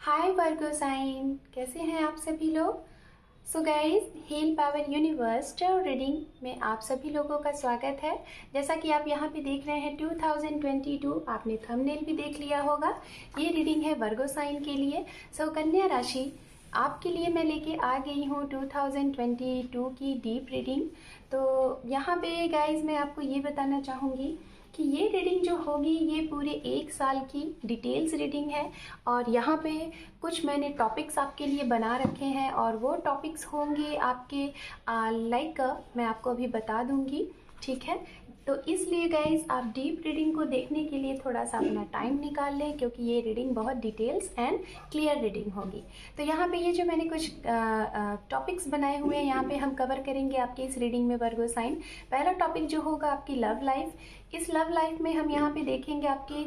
हाय वर्गो sign, कैसे हैं आप सभी लोग। So guys, heal power universe tarot reading में आप सभी लोगों का स्वागत है। जैसा कि आप यहाँ पे देख रहे हैं 2022, आपने थंबनेल भी देख लिया होगा। ये रीडिंग है वर्गो साइन के लिए। सो कन्या राशि आपके लिए मैं लेके आ गई हूँ 2022 की डीप रीडिंग। तो यहाँ पे गाइज मैं आपको ये बताना चाहूँगी कि ये रीडिंग जो होगी ये पूरे 1 साल की डिटेल्स रीडिंग है। और यहाँ पे कुछ मैंने टॉपिक्स आपके लिए बना रखे हैं और वो टॉपिक्स होंगे आपके लाइक मैं आपको अभी बता दूंगी, ठीक है। तो इसलिए गाइज आप डीप रीडिंग को देखने के लिए थोड़ा सा अपना टाइम निकाल लें, क्योंकि ये रीडिंग बहुत डिटेल्स एंड क्लियर रीडिंग होगी। तो यहाँ पे ये जो मैंने कुछ टॉपिक्स बनाए हुए हैं यहाँ पे हम कवर करेंगे आपकी इस रीडिंग में वर्गो साइन। पहला टॉपिक जो होगा आपकी लव लाइफ। इस लव लाइफ में हम यहाँ पे देखेंगे आपकी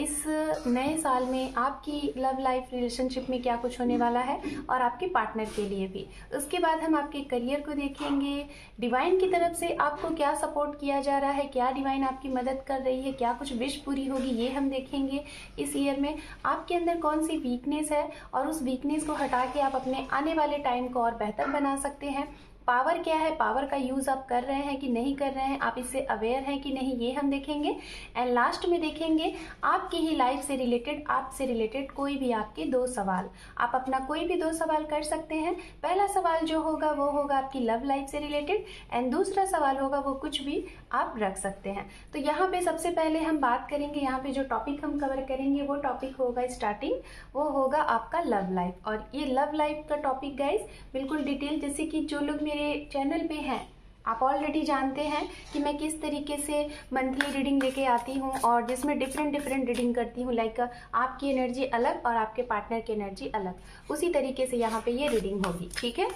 इस नए साल में आपकी लव लाइफ रिलेशनशिप में क्या कुछ होने वाला है और आपके पार्टनर के लिए भी। उसके बाद हम आपके करियर को देखेंगे, डिवाइन की तरफ से आपको क्या सपोर्ट किया जा रहा है, क्या डिवाइन आपकी मदद कर रही है, क्या कुछ विश पूरी होगी ये हम देखेंगे। इस ईयर में आपके अंदर कौन सी वीकनेस है और उस वीकनेस को हटा के आप अपने आने वाले टाइम को और बेहतर बना सकते हैं। पावर क्या है, पावर का यूज आप कर रहे हैं कि नहीं कर रहे हैं, आप इससे अवेयर हैं कि नहीं, ये हम देखेंगे। एंड लास्ट में देखेंगे आपकी ही लाइफ से रिलेटेड, आपसे रिलेटेड कोई भी आपके 2 सवाल, आप अपना कोई भी 2 सवाल कर सकते हैं। पहला सवाल जो होगा वो होगा आपकी लव लाइफ से रिलेटेड एंड दूसरा सवाल होगा वो कुछ भी आप रख सकते हैं। तो यहाँ पे सबसे पहले हम बात करेंगे, यहाँ पे जो टॉपिक हम कवर करेंगे वो टॉपिक होगा स्टार्टिंग, वो होगा आपका लव लाइफ। और ये लव लाइफ का टॉपिक गाइज बिल्कुल डिटेल, जैसे कि जो लोग मेरे चैनल पे हैं आप ऑलरेडी जानते हैं कि मैं किस तरीके से मंथली रीडिंग लेके आती हूँ और जिसमें डिफरेंट रीडिंग करती हूँ। लाइक आपकी एनर्जी अलग और आपके पार्टनर की एनर्जी अलग, उसी तरीके से यहाँ पे ये रीडिंग होगी, ठीक है।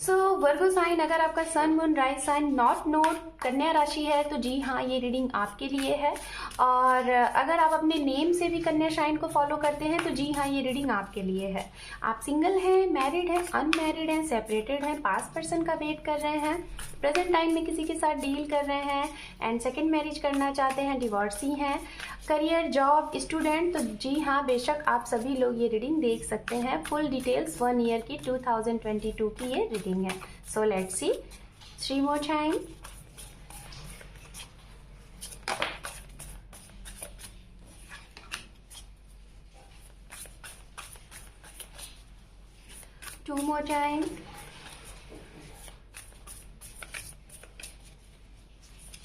सो वर्गो साइन, अगर आपका sun moon rise sign not note कन्या राशि है तो जी हाँ ये रीडिंग आपके लिए है। और अगर आप अपने नेम से भी कन्या साइन को फॉलो करते हैं तो जी हाँ ये रीडिंग आपके लिए है। आप सिंगल हैं, मैरिड हैं, अनमैरिड हैं, सेपरेटेड हैं, पास्ट पर्सन का वेट कर रहे हैं, प्रेजेंट टाइम में किसी के साथ डील कर रहे हैं एंड सेकेंड मैरिज करना चाहते हैं, डिवोर्सी हैं, करियर, जॉब, स्टूडेंट, तो जी हाँ बेशक आप सभी लोग ये रीडिंग देख सकते हैं। फुल डिटेल्स 1 ईयर की 2022 की ये रीडिंग है। सो let's C 3 more time. Two more time.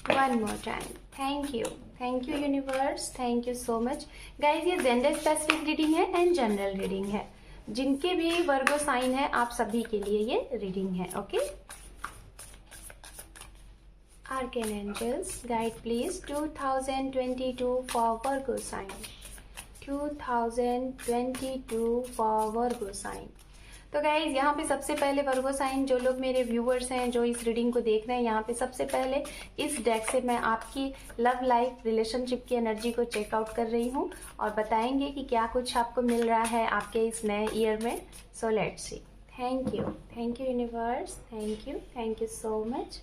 One more time. Thank you universe, thank you so much guys. ये जेंडर स्पेसिफिक रीडिंग है एंड जनरल रीडिंग है, जिनके भी वर्गो साइन है आप सभी के लिए ये रीडिंग है, okay. Archangels guide please 2022 for Virgo sign, 2022 for Virgo sign. तो गाइज यहाँ पे सबसे पहले वर्गो साइन जो लोग मेरे व्यूअर्स हैं जो इस रीडिंग को देख रहे हैं, यहाँ पे सबसे पहले इस डेक से मैं आपकी लव लाइफ रिलेशनशिप की एनर्जी को चेकआउट कर रही हूँ और बताएंगे कि क्या कुछ आपको मिल रहा है आपके इस नए ईयर में। So let's see. Thank you universe, thank you so much.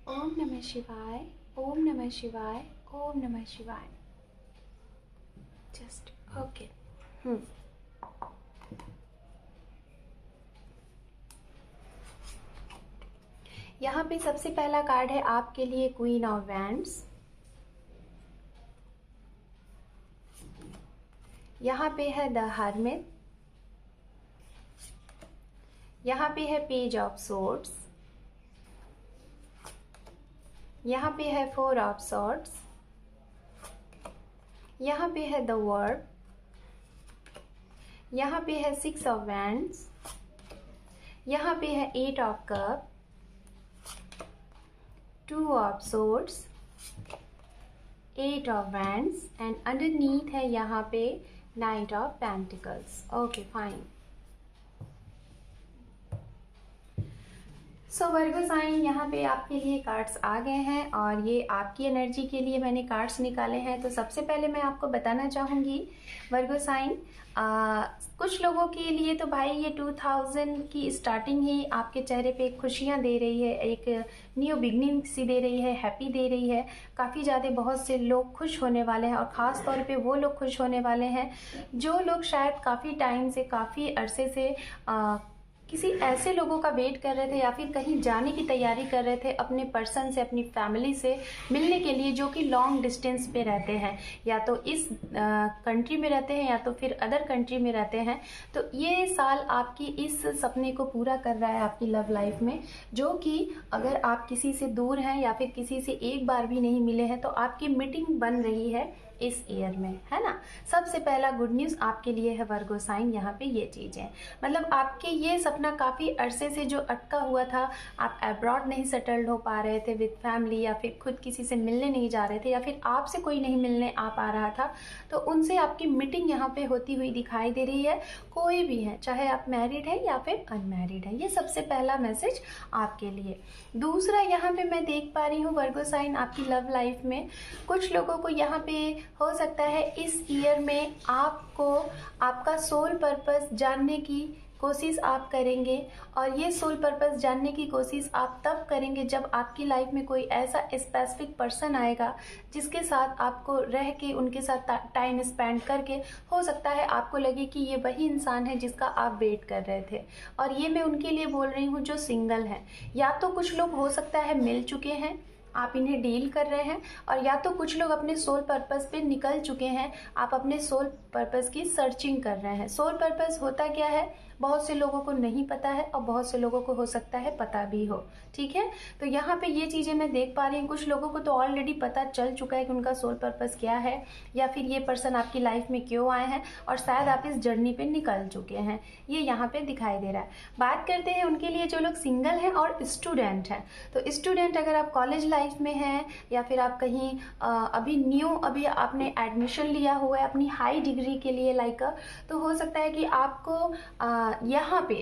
ओम नमः शिवाय, ओम नमः शिवाय, ओम नमः शिवाय। Just okay. यहाँ पे सबसे पहला कार्ड है आपके लिए क्वीन ऑफ वैंड्स। यहाँ पे है द हर्मिट। यहाँ पे है पेज ऑफ सोर्ड्स। यहाँ पे है 4 ऑफ सॉर्ड्स। यहाँ पे है द वर्ड। यहाँ पे है 6 ऑफ वैंड्स। यहाँ पे है 8 of cup, 2 of swords, 8 of wands and underneath है यहाँ पे Knight of Pentacles। Okay fine. So Virgo sign, यहाँ पे आपके लिए कार्ड्स आ गए हैं और ये आपकी एनर्जी के लिए मैंने कार्ड्स निकाले हैं। तो सबसे पहले मैं आपको बताना चाहूँगी वर्गो साइन, कुछ लोगों के लिए तो भाई ये 2000 की स्टार्टिंग ही आपके चेहरे पे खुशियाँ दे रही है, एक न्यू बिगनिंग सी दे रही है, हैप्पी दे रही है। काफ़ी ज़्यादा बहुत से लोग खुश होने वाले हैं और ख़ास तौर पे वो लोग खुश होने वाले हैं जो लोग शायद काफ़ी टाइम से, काफ़ी अरसे से किसी ऐसे लोगों का वेट कर रहे थे या फिर कहीं जाने की तैयारी कर रहे थे अपने पर्सन से, अपनी फैमिली से मिलने के लिए, जो कि लॉन्ग डिस्टेंस पे रहते हैं, या तो इस कंट्री में रहते हैं या तो फिर अदर कंट्री में रहते हैं। तो ये साल आपकी इस सपने को पूरा कर रहा है आपकी लव लाइफ में, जो कि अगर आप किसी से दूर हैं या फिर किसी से एक बार भी नहीं मिले हैं तो आपकी मीटिंग बन रही है इस ईयर में, है ना। सबसे पहला गुड न्यूज़ आपके लिए है वर्गो साइन, यहाँ पे ये चीज़ है, मतलब आपके ये सपना काफ़ी अरसे से जो अटका हुआ था, आप अब्रॉड नहीं सेटल्ड हो पा रहे थे विद फैमिली, या फिर खुद किसी से मिलने नहीं जा रहे थे, या फिर आपसे कोई नहीं मिलने आ पा रहा था, तो उनसे आपकी मीटिंग यहाँ पे होती हुई दिखाई दे रही है। कोई भी है, चाहे आप मैरिड हैं या फिर अनमैरिड हैं, ये सबसे पहला मैसेज आपके लिए। दूसरा, यहाँ पे मैं देख पा रही हूँ वर्गो साइन, आपकी लव लाइफ में कुछ लोगों को यहाँ पे हो सकता है इस ईयर में आपको आपका सोल पर्पस जानने की कोशिश आप करेंगे, और ये सोल पर्पस जानने की कोशिश आप तब करेंगे जब आपकी लाइफ में कोई ऐसा स्पेसिफिक पर्सन आएगा जिसके साथ आपको रह के, उनके साथ टाइम स्पेंड करके हो सकता है आपको लगे कि ये वही इंसान है जिसका आप वेट कर रहे थे। और ये मैं उनके लिए बोल रही हूँ जो सिंगल हैं, या तो कुछ लोग हो सकता है मिल चुके हैं, आप इन्हें डील कर रहे हैं, और या तो कुछ लोग अपने सोल पर्पस पे निकल चुके हैं, आप अपने सोल पर्पस की सर्चिंग कर रहे हैं। सोल पर्पस होता क्या है बहुत से लोगों को नहीं पता है, और बहुत से लोगों को हो सकता है पता भी हो, ठीक है। तो यहाँ पे ये चीज़ें मैं देख पा रही हूँ, कुछ लोगों को तो ऑलरेडी पता चल चुका है कि उनका सोल पर्पस क्या है, या फिर ये पर्सन आपकी लाइफ में क्यों आए हैं, और शायद आप इस जर्नी पे निकल चुके हैं, ये यहाँ पे दिखाई दे रहा है। बात करते हैं उनके लिए जो लोग सिंगल हैं और स्टूडेंट हैं। तो स्टूडेंट, अगर आप कॉलेज लाइफ में हैं या फिर आप कहीं अभी न्यू, अभी आपने एडमिशन लिया हुआ है अपनी हाई डिग्री के लिए तो हो सकता है कि आपको यहाँ पे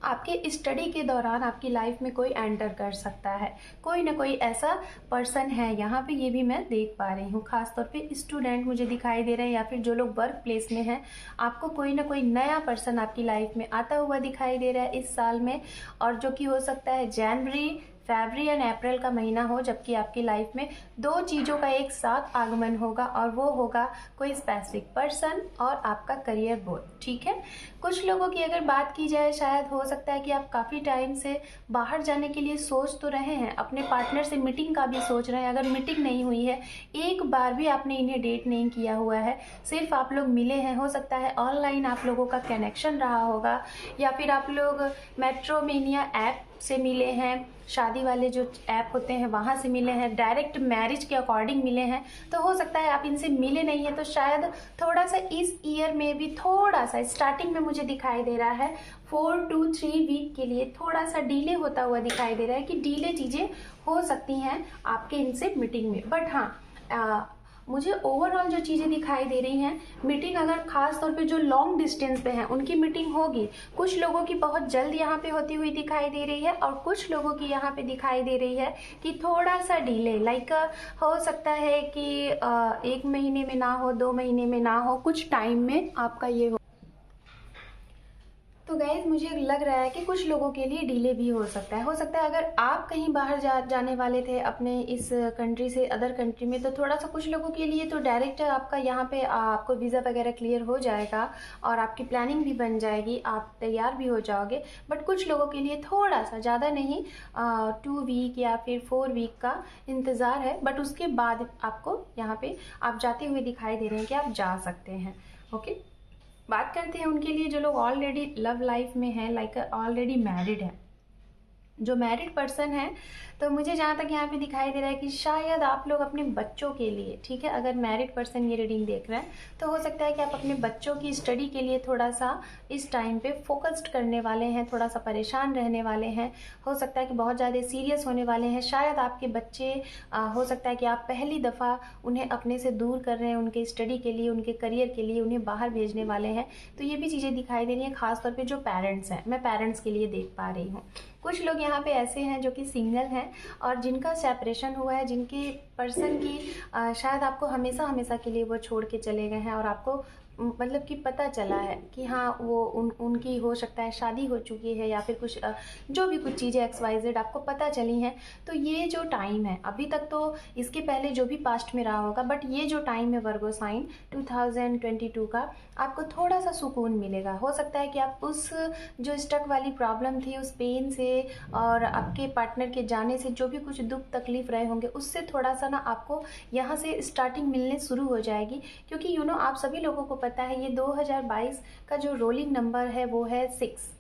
आपके स्टडी के दौरान आपकी लाइफ में कोई एंटर कर सकता है, कोई ना कोई ऐसा पर्सन है यहाँ पे, ये भी मैं देख पा रही हूँ। खासतौर पे स्टूडेंट मुझे दिखाई दे रहे हैं, या फिर जो लोग वर्क प्लेस में हैं, आपको कोई ना कोई नया पर्सन आपकी लाइफ में आता हुआ दिखाई दे रहा है इस साल में, और जो कि हो सकता है जनवरी, फरवरी एंड अप्रैल का महीना हो, जबकि आपकी लाइफ में दो चीज़ों का एक साथ आगमन होगा, और वो होगा कोई स्पेसिफिक पर्सन और आपका करियर गोल, ठीक है। कुछ लोगों की अगर बात की जाए, शायद हो सकता है कि आप काफ़ी टाइम से बाहर जाने के लिए सोच तो रहे हैं, अपने पार्टनर से मीटिंग का भी सोच रहे हैं, अगर मीटिंग नहीं हुई है, एक बार भी आपने इन्हें डेट नहीं किया हुआ है, सिर्फ आप लोग मिले हैं, हो सकता है ऑनलाइन आप लोगों का कनेक्शन रहा होगा, या फिर आप लोग मैट्रोमेनिया ऐप से मिले हैं, शादी वाले जो ऐप होते हैं वहाँ से मिले हैं, डायरेक्ट मैरिज के अकॉर्डिंग मिले हैं, तो हो सकता है आप इनसे मिले नहीं हैं। तो शायद थोड़ा सा इस ईयर में भी थोड़ा सा स्टार्टिंग में मुझे दिखाई दे रहा है 4 to 3 वीक के लिए थोड़ा सा डिले होता हुआ दिखाई दे रहा है, कि डिले चीज़ें हो सकती हैं आपके इनसे मीटिंग में। बट हाँ, मुझे ओवरऑल जो चीज़ें दिखाई दे रही हैं, मीटिंग अगर खास तौर पे जो लॉन्ग डिस्टेंस पे हैं उनकी मीटिंग होगी। कुछ लोगों की बहुत जल्द यहाँ पे होती हुई दिखाई दे रही है, और कुछ लोगों की यहाँ पे दिखाई दे रही है कि थोड़ा सा डिले, हो सकता है कि 1 महीने में ना हो, 2 महीने में ना हो, कुछ टाइम में आपका ये हो। तो गाइज, मुझे लग रहा है कि कुछ लोगों के लिए डिले भी हो सकता है अगर आप कहीं बाहर जाने वाले थे अपने इस कंट्री से अदर कंट्री में, तो थोड़ा सा कुछ लोगों के लिए तो डायरेक्ट आपका यहाँ पे आपको वीज़ा वगैरह क्लियर हो जाएगा और आपकी प्लानिंग भी बन जाएगी, आप तैयार भी हो जाओगे। बट कुछ लोगों के लिए थोड़ा सा, ज़्यादा नहीं, 2 वीक या फिर 4 वीक का इंतज़ार है, बट उसके बाद आपको यहाँ पे आप जाते हुए दिखाई दे रहे हैं कि आप जा सकते हैं, ओके। बात करते हैं उनके लिए जो लोग ऑलरेडी लव लाइफ में हैं, ऑलरेडी मैरिड है। जो मैरिड पर्सन है, तो मुझे जहाँ तक यहाँ पे दिखाई दे रहा है कि शायद आप लोग अपने बच्चों के लिए, ठीक है, अगर मैरिड पर्सन ये रीडिंग देख रहे हैं तो हो सकता है कि आप अपने बच्चों की स्टडी के लिए थोड़ा सा इस टाइम पे फोकस्ड करने वाले हैं, थोड़ा सा परेशान रहने वाले हैं, हो सकता है कि बहुत ज़्यादा सीरियस होने वाले हैं। शायद आपके बच्चे, हो सकता है कि आप पहली दफ़ा उन्हें अपने से दूर कर रहे हैं, उनके स्टडी के लिए, उनके करियर के लिए उन्हें बाहर भेजने वाले हैं। तो ये भी चीज़ें दिखाई दे रही हैं, खासतौर पर जो पेरेंट्स हैं, मैं पेरेंट्स के लिए देख पा रही हूँ। कुछ लोग यहाँ पे ऐसे हैं जो कि सिंगल हैं और जिनका सेपरेशन हुआ है, जिनके पर्सन की शायद आपको हमेशा हमेशा के लिए वो छोड़ के चले गए हैं और आपको मतलब कि पता चला है कि हाँ वो उनकी हो सकता है शादी हो चुकी है या फिर कुछ जो भी कुछ चीज़ें XYZ आपको पता चली हैं। तो ये जो टाइम है अभी तक, तो इसके पहले जो भी पास्ट में रहा होगा, बट ये जो टाइम है वर्गो साइन 2022 का, आपको थोड़ा सा सुकून मिलेगा। हो सकता है कि आप उस जो स्टक वाली प्रॉब्लम थी, उस पेन से और आपके पार्टनर के जाने से जो भी कुछ दुख तकलीफ रहे होंगे, उससे थोड़ा सा ना आपको यहाँ से स्टार्टिंग मिलने शुरू हो जाएगी। क्योंकि आप सभी लोगों को पता है ये 2022 का जो रोलिंग नंबर है वो है 6,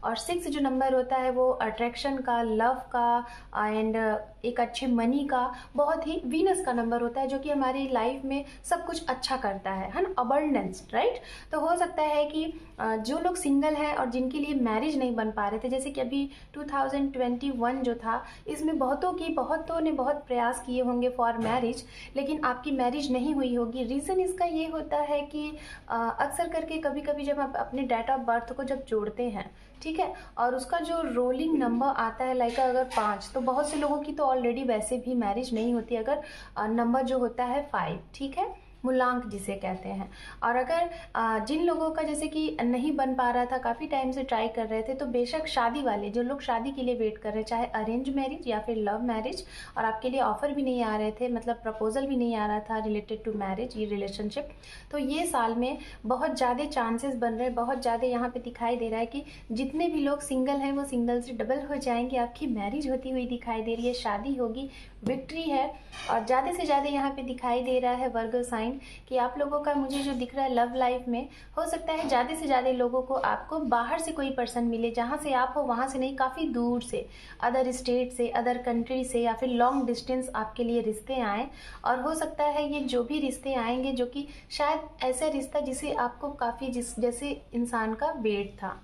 और 6 जो नंबर होता है वो अट्रैक्शन का, लव का एंड एक अच्छे मनी का, बहुत ही वीनस का नंबर होता है जो कि हमारी लाइफ में सब कुछ अच्छा करता है ना, अबंडेंस, राइट। तो हो सकता है कि जो लोग सिंगल हैं और जिनके लिए मैरिज नहीं बन पा रहे थे, जैसे कि अभी 2021 जो था, इसमें बहुतों ने बहुत प्रयास किए होंगे फॉर मैरिज, लेकिन आपकी मैरिज नहीं हुई होगी। रीज़न इसका ये होता है कि अक्सर करके कभी कभी जब आप अपने डेट ऑफ बर्थ को जब जोड़ते हैं, ठीक है, और उसका जो रोलिंग नंबर आता है लाइक अगर 5, तो बहुत से लोगों की तो ऑलरेडी वैसे भी मैरिज नहीं होती अगर नंबर जो होता है 5, ठीक है, मूलांक जिसे कहते हैं। और अगर जिन लोगों का जैसे कि नहीं बन पा रहा था, काफ़ी टाइम से ट्राई कर रहे थे, तो बेशक शादी वाले जो लोग शादी के लिए वेट कर रहे हैं, चाहे अरेंज मैरिज या फिर लव मैरिज, और आपके लिए ऑफर भी नहीं आ रहे थे, मतलब प्रपोजल भी नहीं आ रहा था रिलेटेड टू मैरिज, ये रिलेशनशिप, तो ये साल में बहुत ज़्यादा चांसेस बन रहे हैं, बहुत ज़्यादा यहाँ पे दिखाई दे रहा है कि जितने भी लोग सिंगल हैं वो सिंगल से डबल हो जाएंगे, आपकी मैरिज होती हुई दिखाई दे रही है, शादी होगी, विक्ट्री है। और ज़्यादा से ज़्यादा यहाँ पे दिखाई दे रहा है वर्गो साइन कि आप लोगों का, मुझे जो दिख रहा है लव लाइफ में, हो सकता है ज़्यादा से ज़्यादा लोगों को आपको बाहर से कोई पर्सन मिले, जहाँ से आप हो वहाँ से नहीं, काफ़ी दूर से, अदर स्टेट से, अदर कंट्री से, या फिर लॉन्ग डिस्टेंस आपके लिए रिश्ते आएँ। और हो सकता है ये जो भी रिश्ते आएंगे, जो कि शायद ऐसा रिश्ता जिसे आपको काफ़ी जैसे इंसान का वेट था।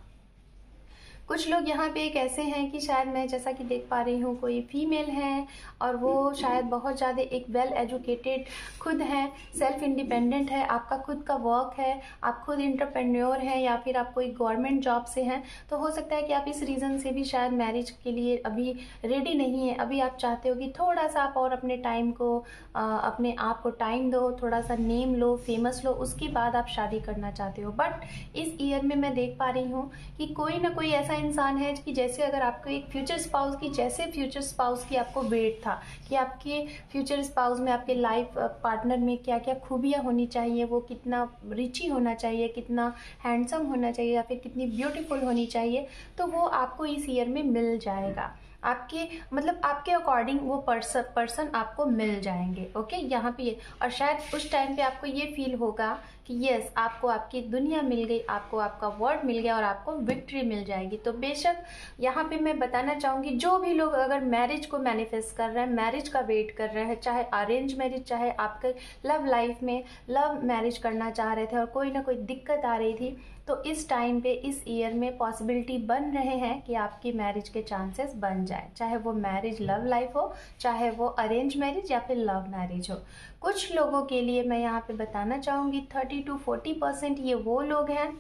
कुछ लोग यहाँ पे एक ऐसे हैं कि शायद मैं जैसा कि देख पा रही हूँ कोई फीमेल है और वो शायद बहुत ज़्यादा एक वेल एजुकेटेड खुद है, सेल्फ इंडिपेंडेंट है, आपका खुद का वर्क है, आप खुद इंटरप्रेन्योर हैं, या फिर आप कोई गवर्नमेंट जॉब से हैं। तो हो सकता है कि आप इस रीज़न से भी शायद मैरिज के लिए अभी रेडी नहीं है। अभी आप चाहते हो कि थोड़ा सा आप और अपने टाइम को, अपने आप को टाइम दो, थोड़ा सा नेम लो, फेमस लो, उसके बाद आप शादी करना चाहते हो। बट इस ईयर में मैं देख पा रही हूँ कि कोई ना कोई ऐसा इंसान है कि जैसे अगर आपको एक फ्यूचर स्पाउस की, जैसे फ्यूचर स्पाउस की आपको वेट था कि आपके फ्यूचर स्पाउस में, आपके लाइफ पार्टनर में क्या क्या खूबियाँ होनी चाहिए, वो कितना रिची होना चाहिए, कितना हैंडसम होना चाहिए, या फिर कितनी ब्यूटीफुल होनी चाहिए, तो वो आपको इस ईयर में मिल जाएगा। आपके मतलब आपके अकॉर्डिंग वो पर्सन आपको मिल जाएंगे, ओके, यहाँ पे। और शायद उस टाइम पे आपको ये फील होगा कि यस, आपको आपकी दुनिया मिल गई, आपको आपका वर्ड मिल गया और आपको विक्ट्री मिल जाएगी। तो बेशक यहाँ पे मैं बताना चाहूँगी, जो भी लोग अगर मैरिज को मैनिफेस्ट कर रहे हैं, मैरिज का वेट कर रहे हैं, चाहे अरेंज मैरिज, चाहे आपके लव लाइफ में लव मैरिज करना चाह रहे थे और कोई ना कोई दिक्कत आ रही थी, तो इस टाइम पे, इस ईयर में पॉसिबिलिटी बन रहे हैं कि आपकी मैरिज के चांसेस बन जाए, चाहे वो मैरिज लव लाइफ हो, चाहे वो अरेंज मैरिज या फिर लव मैरिज हो। कुछ लोगों के लिए मैं यहाँ पे बताना चाहूँगी 30 to 40% ये वो लोग हैं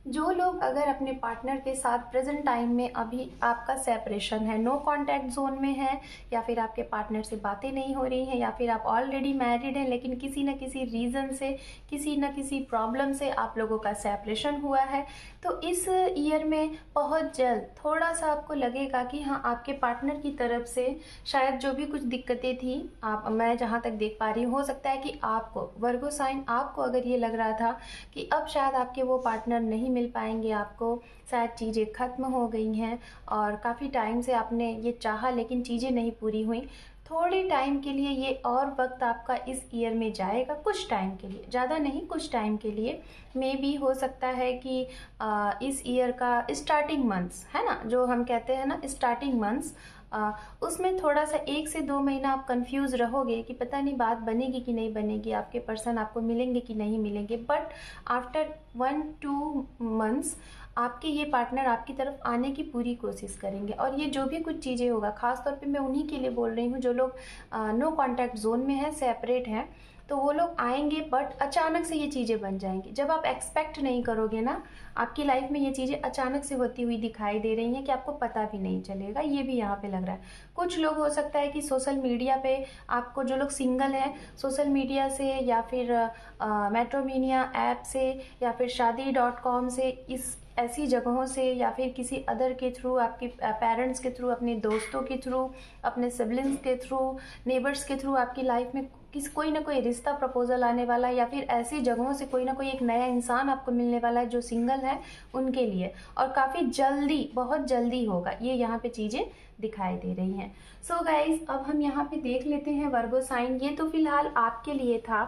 जो लोग अगर अपने पार्टनर के साथ प्रेजेंट टाइम में अभी आपका सेपरेशन है, नो कांटेक्ट जोन में है, या फिर आपके पार्टनर से बातें नहीं हो रही हैं, या फिर आप ऑलरेडी मैरिड हैं लेकिन किसी न किसी रीज़न से, किसी न किसी प्रॉब्लम से आप लोगों का सेपरेशन हुआ है, तो इस ईयर में बहुत जल्द थोड़ा सा आपको लगेगा कि हाँ, आपके पार्टनर की तरफ से शायद जो भी कुछ दिक्कतें थी, मैं जहाँ तक देख पा रही हूँ, हो सकता है कि आपको वर्गो साइन, आपको अगर ये लग रहा था कि अब शायद आपके वो पार्टनर नहीं मिल पाएंगे, आपको शायद चीज़ें ख़त्म हो गई हैं और काफ़ी टाइम से आपने ये चाहा लेकिन चीज़ें नहीं पूरी हुई, थोड़े टाइम के लिए ये और वक्त आपका इस ईयर में जाएगा, कुछ टाइम के लिए, ज़्यादा नहीं, कुछ टाइम के लिए। मे भी हो सकता है कि इस ईयर का स्टार्टिंग मंथ्स है ना, जो हम कहते हैं ना स्टार्टिंग मंथ्स, उसमें थोड़ा सा 1 से 2 महीना आप कंफ्यूज रहोगे कि पता नहीं बात बनेगी कि नहीं बनेगी, आपके पर्सन आपको मिलेंगे कि नहीं मिलेंगे। बट आफ्टर 1-2 मंथ्स आपके ये पार्टनर आपकी तरफ आने की पूरी कोशिश करेंगे, और ये जो भी कुछ चीज़ें होगा, ख़ास तौर पे मैं उन्हीं के लिए बोल रही हूँ जो लोग नो कांटेक्ट जोन में है, सेपरेट हैं, तो वो लोग आएंगे, बट अचानक से ये चीज़ें बन जाएंगी। जब आप एक्सपेक्ट नहीं करोगे ना, आपकी लाइफ में ये चीज़ें अचानक से होती हुई दिखाई दे रही हैं कि आपको पता भी नहीं चलेगा। ये भी यहाँ पे लग रहा है। कुछ लोग हो सकता है कि सोशल मीडिया पे आपको, जो लोग सिंगल हैं, सोशल मीडिया से या फिर मैट्रोमिनिया ऐप से या फिर शादी.com से, इस ऐसी जगहों से या फिर किसी अदर के थ्रू, आपके पेरेंट्स के थ्रू, अपने दोस्तों के थ्रू, अपने सिबलिंग्स के थ्रू, नेबर्स के थ्रू आपकी लाइफ में कोई ना कोई रिश्ता प्रपोजल आने वाला है, या फिर ऐसी जगहों से कोई ना कोई एक नया इंसान आपको मिलने वाला है जो सिंगल है उनके लिए, और काफ़ी जल्दी, बहुत जल्दी होगा। ये यहाँ पे चीज़ें दिखाई दे रही हैं। सो गाइज, अब हम यहाँ पे देख लेते हैं वर्गो साइन। ये तो फिलहाल आपके लिए था,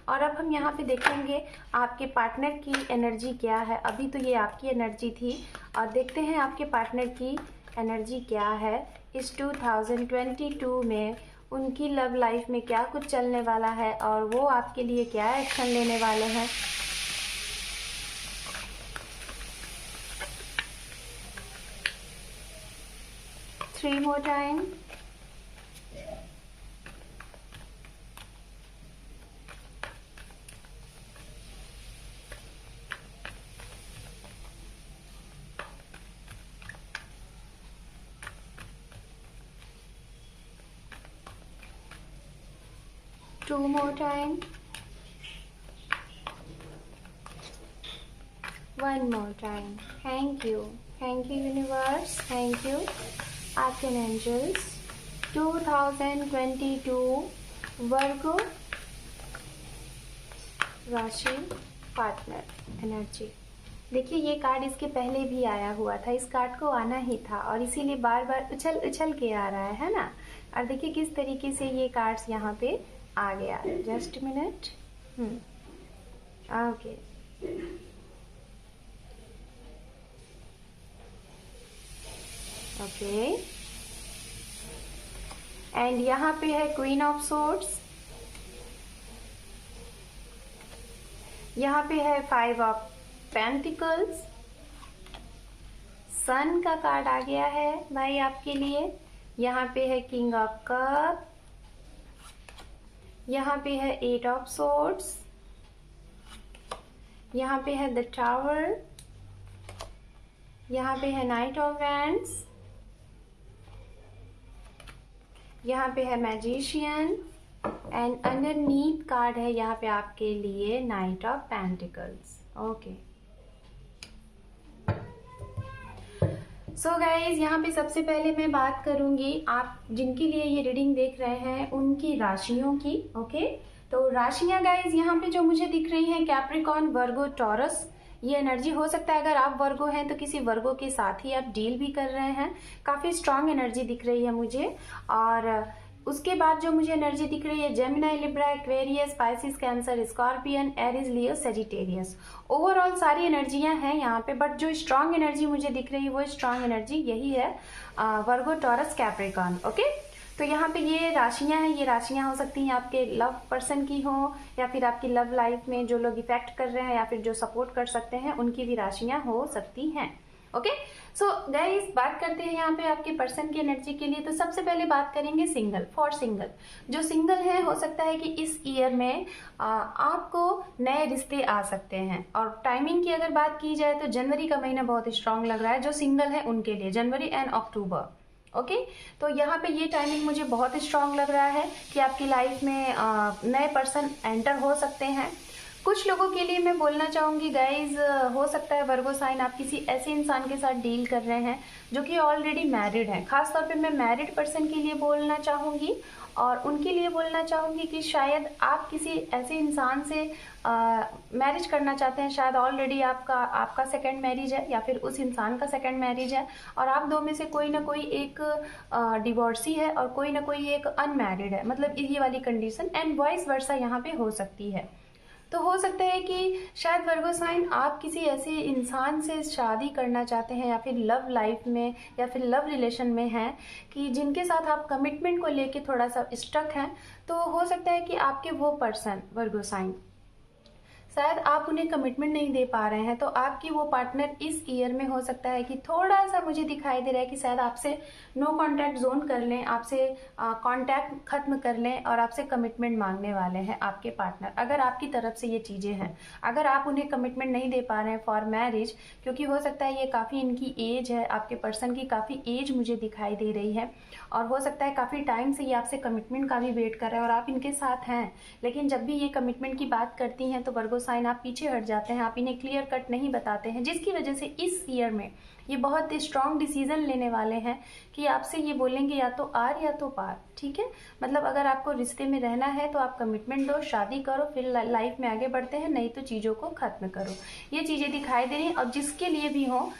और अब हम यहाँ पे देखेंगे आपके पार्टनर की एनर्जी क्या है। अभी तो ये आपकी एनर्जी थी, और देखते हैं आपके पार्टनर की एनर्जी क्या है इस 2022 में। उनकी लव लाइफ में क्या कुछ चलने वाला है, और वो आपके लिए क्या एक्शन लेने वाले हैं। Three more time. Two more time. One more time. Thank you. Thank you, universe. Thank you, archangels. 2022 वर्गो राशि पार्टनर एनर्जी। देखिए, ये कार्ड इसके पहले भी आया हुआ था, इस कार्ड को आना ही था, और इसीलिए बार बार उछल उछल के आ रहा है ना। और देखिए किस तरीके से ये कार्ड्स यहाँ पे आ गया। Just minute. Okay, okay. And यहाँ पे है क्वीन ऑफ सोर्ड्स, यहाँ पे है 5 ऑफ पेंटिकल्स, सन का कार्ड आ गया है भाई आपके लिए। यहाँ पे है किंग ऑफ कप, यहाँ पे है 8 ऑफ सोर्ड्स, यहाँ पे है द टावर, यहाँ पे है नाइट ऑफ वैंड्स, यहाँ पे है मैजिशियन, एंड अंडरनीथ कार्ड है यहाँ पे आपके लिए night of pentacles. Okay, so guys, यहाँ पे सबसे पहले मैं बात करूंगी आप जिनके लिए ये रीडिंग देख रहे हैं उनकी राशियों की। ओके, तो राशियां गाइज यहाँ पे जो मुझे दिख रही हैं, कैप्रिकॉर्न, वर्गो, टॉरस, ये एनर्जी हो सकता है। अगर आप वर्गो हैं तो किसी वर्गो के साथ ही आप डील भी कर रहे हैं। काफ़ी स्ट्रांग एनर्जी दिख रही है मुझे। और उसके बाद जो मुझे एनर्जी दिख रही है, Gemini, Libra, Aquarius, Pisces, Cancer, Scorpion, Aries, Leo, Sagittarius. Overall सारी एनर्जियां हैं यहाँ पे, बट जो स्ट्रांग एनर्जी मुझे दिख रही है वो स्ट्रांग एनर्जी यही है, वर्गो, टॉरस, कैप्रिकॉर्न। ओके, तो यहाँ पे ये राशियां हैं। ये राशियां हो सकती हैं आपके लव पर्सन की हो, या फिर आपकी लव लाइफ में जो लोग इफेक्ट कर रहे हैं या फिर जो सपोर्ट कर सकते हैं उनकी भी राशियां हो सकती हैं। ओके, सो गाइस, बात करते हैं यहाँ पे आपके पर्सन की एनर्जी के लिए। तो सबसे पहले बात करेंगे सिंगल। फॉर सिंगल, जो सिंगल है, हो सकता है कि इस ईयर में आपको नए रिश्ते आ सकते हैं। और टाइमिंग की अगर बात की जाए तो जनवरी का महीना बहुत स्ट्रांग लग रहा है जो सिंगल है उनके लिए, जनवरी एंड अक्टूबर। ओके, तो यहाँ पे ये टाइमिंग मुझे बहुत स्ट्रांग लग रहा है कि आपकी लाइफ में नए पर्सन एंटर हो सकते हैं। कुछ लोगों के लिए मैं बोलना चाहूँगी गाइज, हो सकता है वर्गो साइन आप किसी ऐसे इंसान के साथ डील कर रहे हैं जो कि ऑलरेडी मैरिड है। खासतौर पे मैं मैरिड पर्सन के लिए बोलना चाहूँगी, और उनके लिए बोलना चाहूँगी कि शायद आप किसी ऐसे इंसान से मैरिज करना चाहते हैं। शायद ऑलरेडी आपका सेकंड मैरिज है, या फिर उस इंसान का सेकंड मैरिज है, और आप दो में से कोई ना कोई एक डिवोर्सी है और कोई ना कोई एक अनमैरिड है। मतलब ये वाली कंडीशन, एंड वाइस वर्सा यहाँ पे हो सकती है। तो हो सकता है कि शायद वर्गो साइन आप किसी ऐसे इंसान से शादी करना चाहते हैं, या फिर लव लाइफ में या फिर लव रिलेशन में हैं कि जिनके साथ आप कमिटमेंट को लेके थोड़ा सा स्टक हैं। तो हो सकता है कि आपके वो पर्सन वर्गो साइन शायद आप उन्हें कमिटमेंट नहीं दे पा रहे हैं, तो आपकी वो पार्टनर इस ईयर में हो सकता है कि थोड़ा सा मुझे दिखाई दे रहा है कि शायद आपसे नो कांटेक्ट जोन कर लें, आपसे कांटेक्ट खत्म कर लें और आपसे कमिटमेंट मांगने वाले हैं आपके पार्टनर। अगर आपकी तरफ से ये चीज़ें हैं, अगर आप उन्हें कमिटमेंट नहीं दे पा रहे हैं फॉर मैरिज, क्योंकि हो सकता है ये काफ़ी इनकी एज है, आपके पर्सन की काफ़ी एज मुझे दिखाई दे रही है, और हो सकता है काफ़ी टाइम से ये आपसे कमिटमेंट का भी वेट कर रहे हैं और आप इनके साथ हैं, लेकिन जब भी ये कमिटमेंट की बात करती हैं तो वर्गो साइन आप पीछे हट जाते हैं, आप इन्हें क्लियर कट नहीं बताते हैं, जिसकी वजह से इस ईयर में ये बहुत स्ट्रॉन्ग डिसीजन लेने वाले हैं कि आपसे ये बोलेंगे या तो आर या तो पार। ठीक है, मतलब अगर आपको रिश्ते में रहना है तो आप कमिटमेंट दो, शादी करो, फिर लाइफ में आगे बढ़ते हैं, नहीं तो चीज़ों को खत्म करो। ये चीज़ें दिखाई दे रही हैं, और जिसके लिए भी हो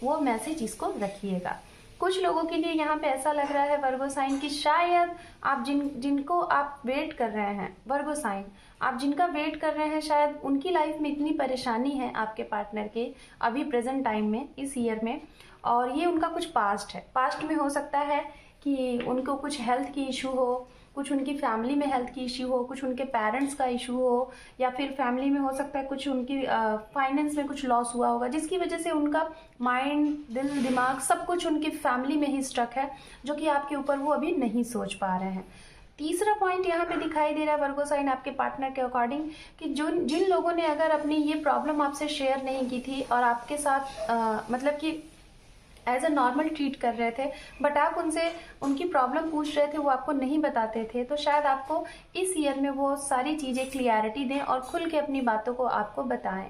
वो मैसेज इसको रखिएगा। कुछ लोगों के लिए यहाँ पे ऐसा लग रहा है वर्गो साइन कि शायद आप जिनको आप वेट कर रहे हैं, वर्गो साइन आप जिनका वेट कर रहे हैं, शायद उनकी लाइफ में इतनी परेशानी है आपके पार्टनर के अभी प्रेजेंट टाइम में, इस ईयर में, और ये उनका कुछ पास्ट है। पास्ट में हो सकता है कि उनको कुछ हेल्थ की इशू हो, कुछ उनकी फैमिली में हेल्थ की इशू हो, कुछ उनके पेरेंट्स का इशू हो, या फिर फैमिली में हो सकता है कुछ उनकी फाइनेंस में कुछ लॉस हुआ होगा, जिसकी वजह से उनका माइंड, दिल, दिमाग सब कुछ उनकी फैमिली में ही स्टक है, जो कि आपके ऊपर वो अभी नहीं सोच पा रहे हैं। तीसरा पॉइंट यहाँ पे दिखाई दे रहा है वर्गो साइन आपके पार्टनर के अकॉर्डिंग कि जिन लोगों ने अगर अपनी ये प्रॉब्लम आपसे शेयर नहीं की थी और आपके साथ मतलब कि एज अ नॉर्मल ट्रीट कर रहे थे, बट आप उनसे उनकी प्रॉब्लम पूछ रहे थे, वो आपको नहीं बताते थे, तो शायद आपको इस ईयर में वो सारी चीज़ें क्लियरिटी दें और खुल के अपनी बातों को आपको बताएं।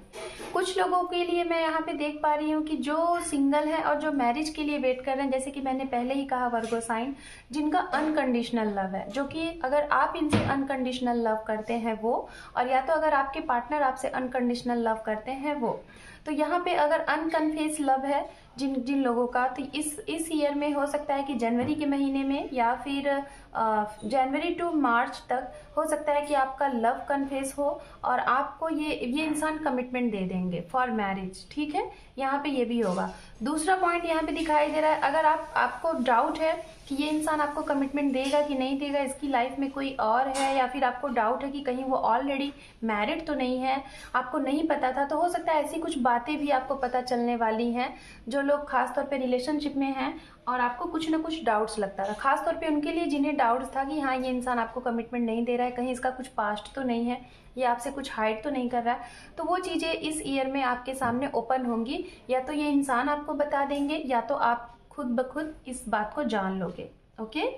कुछ लोगों के लिए मैं यहाँ पे देख पा रही हूँ कि जो सिंगल है और जो मैरिज के लिए वेट कर रहे हैं, जैसे कि मैंने पहले ही कहा वर्गो साइन, जिनका अनकंडीशनल लव है, जो कि अगर आप इनसे अनकंडीशनल लव करते हैं वो, और या तो अगर आपके पार्टनर आपसे अनकंडीशनल लव करते हैं वो, तो यहाँ पे अगर अनकन्फेस लव है जिन लोगों का, तो इस ईयर में हो सकता है कि जनवरी के महीने में या फिर जनवरी टू मार्च तक हो सकता है कि आपका लव कन्फेस हो और आपको ये इंसान कमिटमेंट दे देंगे फॉर मैरिज। ठीक है, यहाँ पे ये भी होगा। दूसरा पॉइंट यहाँ पे दिखाई दे रहा है, अगर आपको डाउट है कि ये इंसान आपको कमिटमेंट देगा कि नहीं देगा, इसकी लाइफ में कोई और है, या फिर आपको डाउट है कि कहीं वो ऑलरेडी मैरिड तो नहीं है, आपको नहीं पता था, तो हो सकता है ऐसी कुछ बातें भी आपको पता चलने वाली हैं। जो लोग खासतौर पे रिलेशनशिप में हैं और आपको कुछ ना कुछ डाउट्स लगता था, खासतौर पे उनके लिए जिन्हें डाउट्स था कि हाँ ये इंसान आपको कमिटमेंट नहीं दे रहा है, कहीं इसका कुछ पास्ट तो नहीं है, ये आपसे कुछ हाइड तो नहीं कर रहा है, तो वो चीज़ें इस ईयर में आपके सामने ओपन होंगी। या तो ये इंसान आपको बता देंगे या तो आप खुद ब खुद इस बात को जान लोगे। ओके,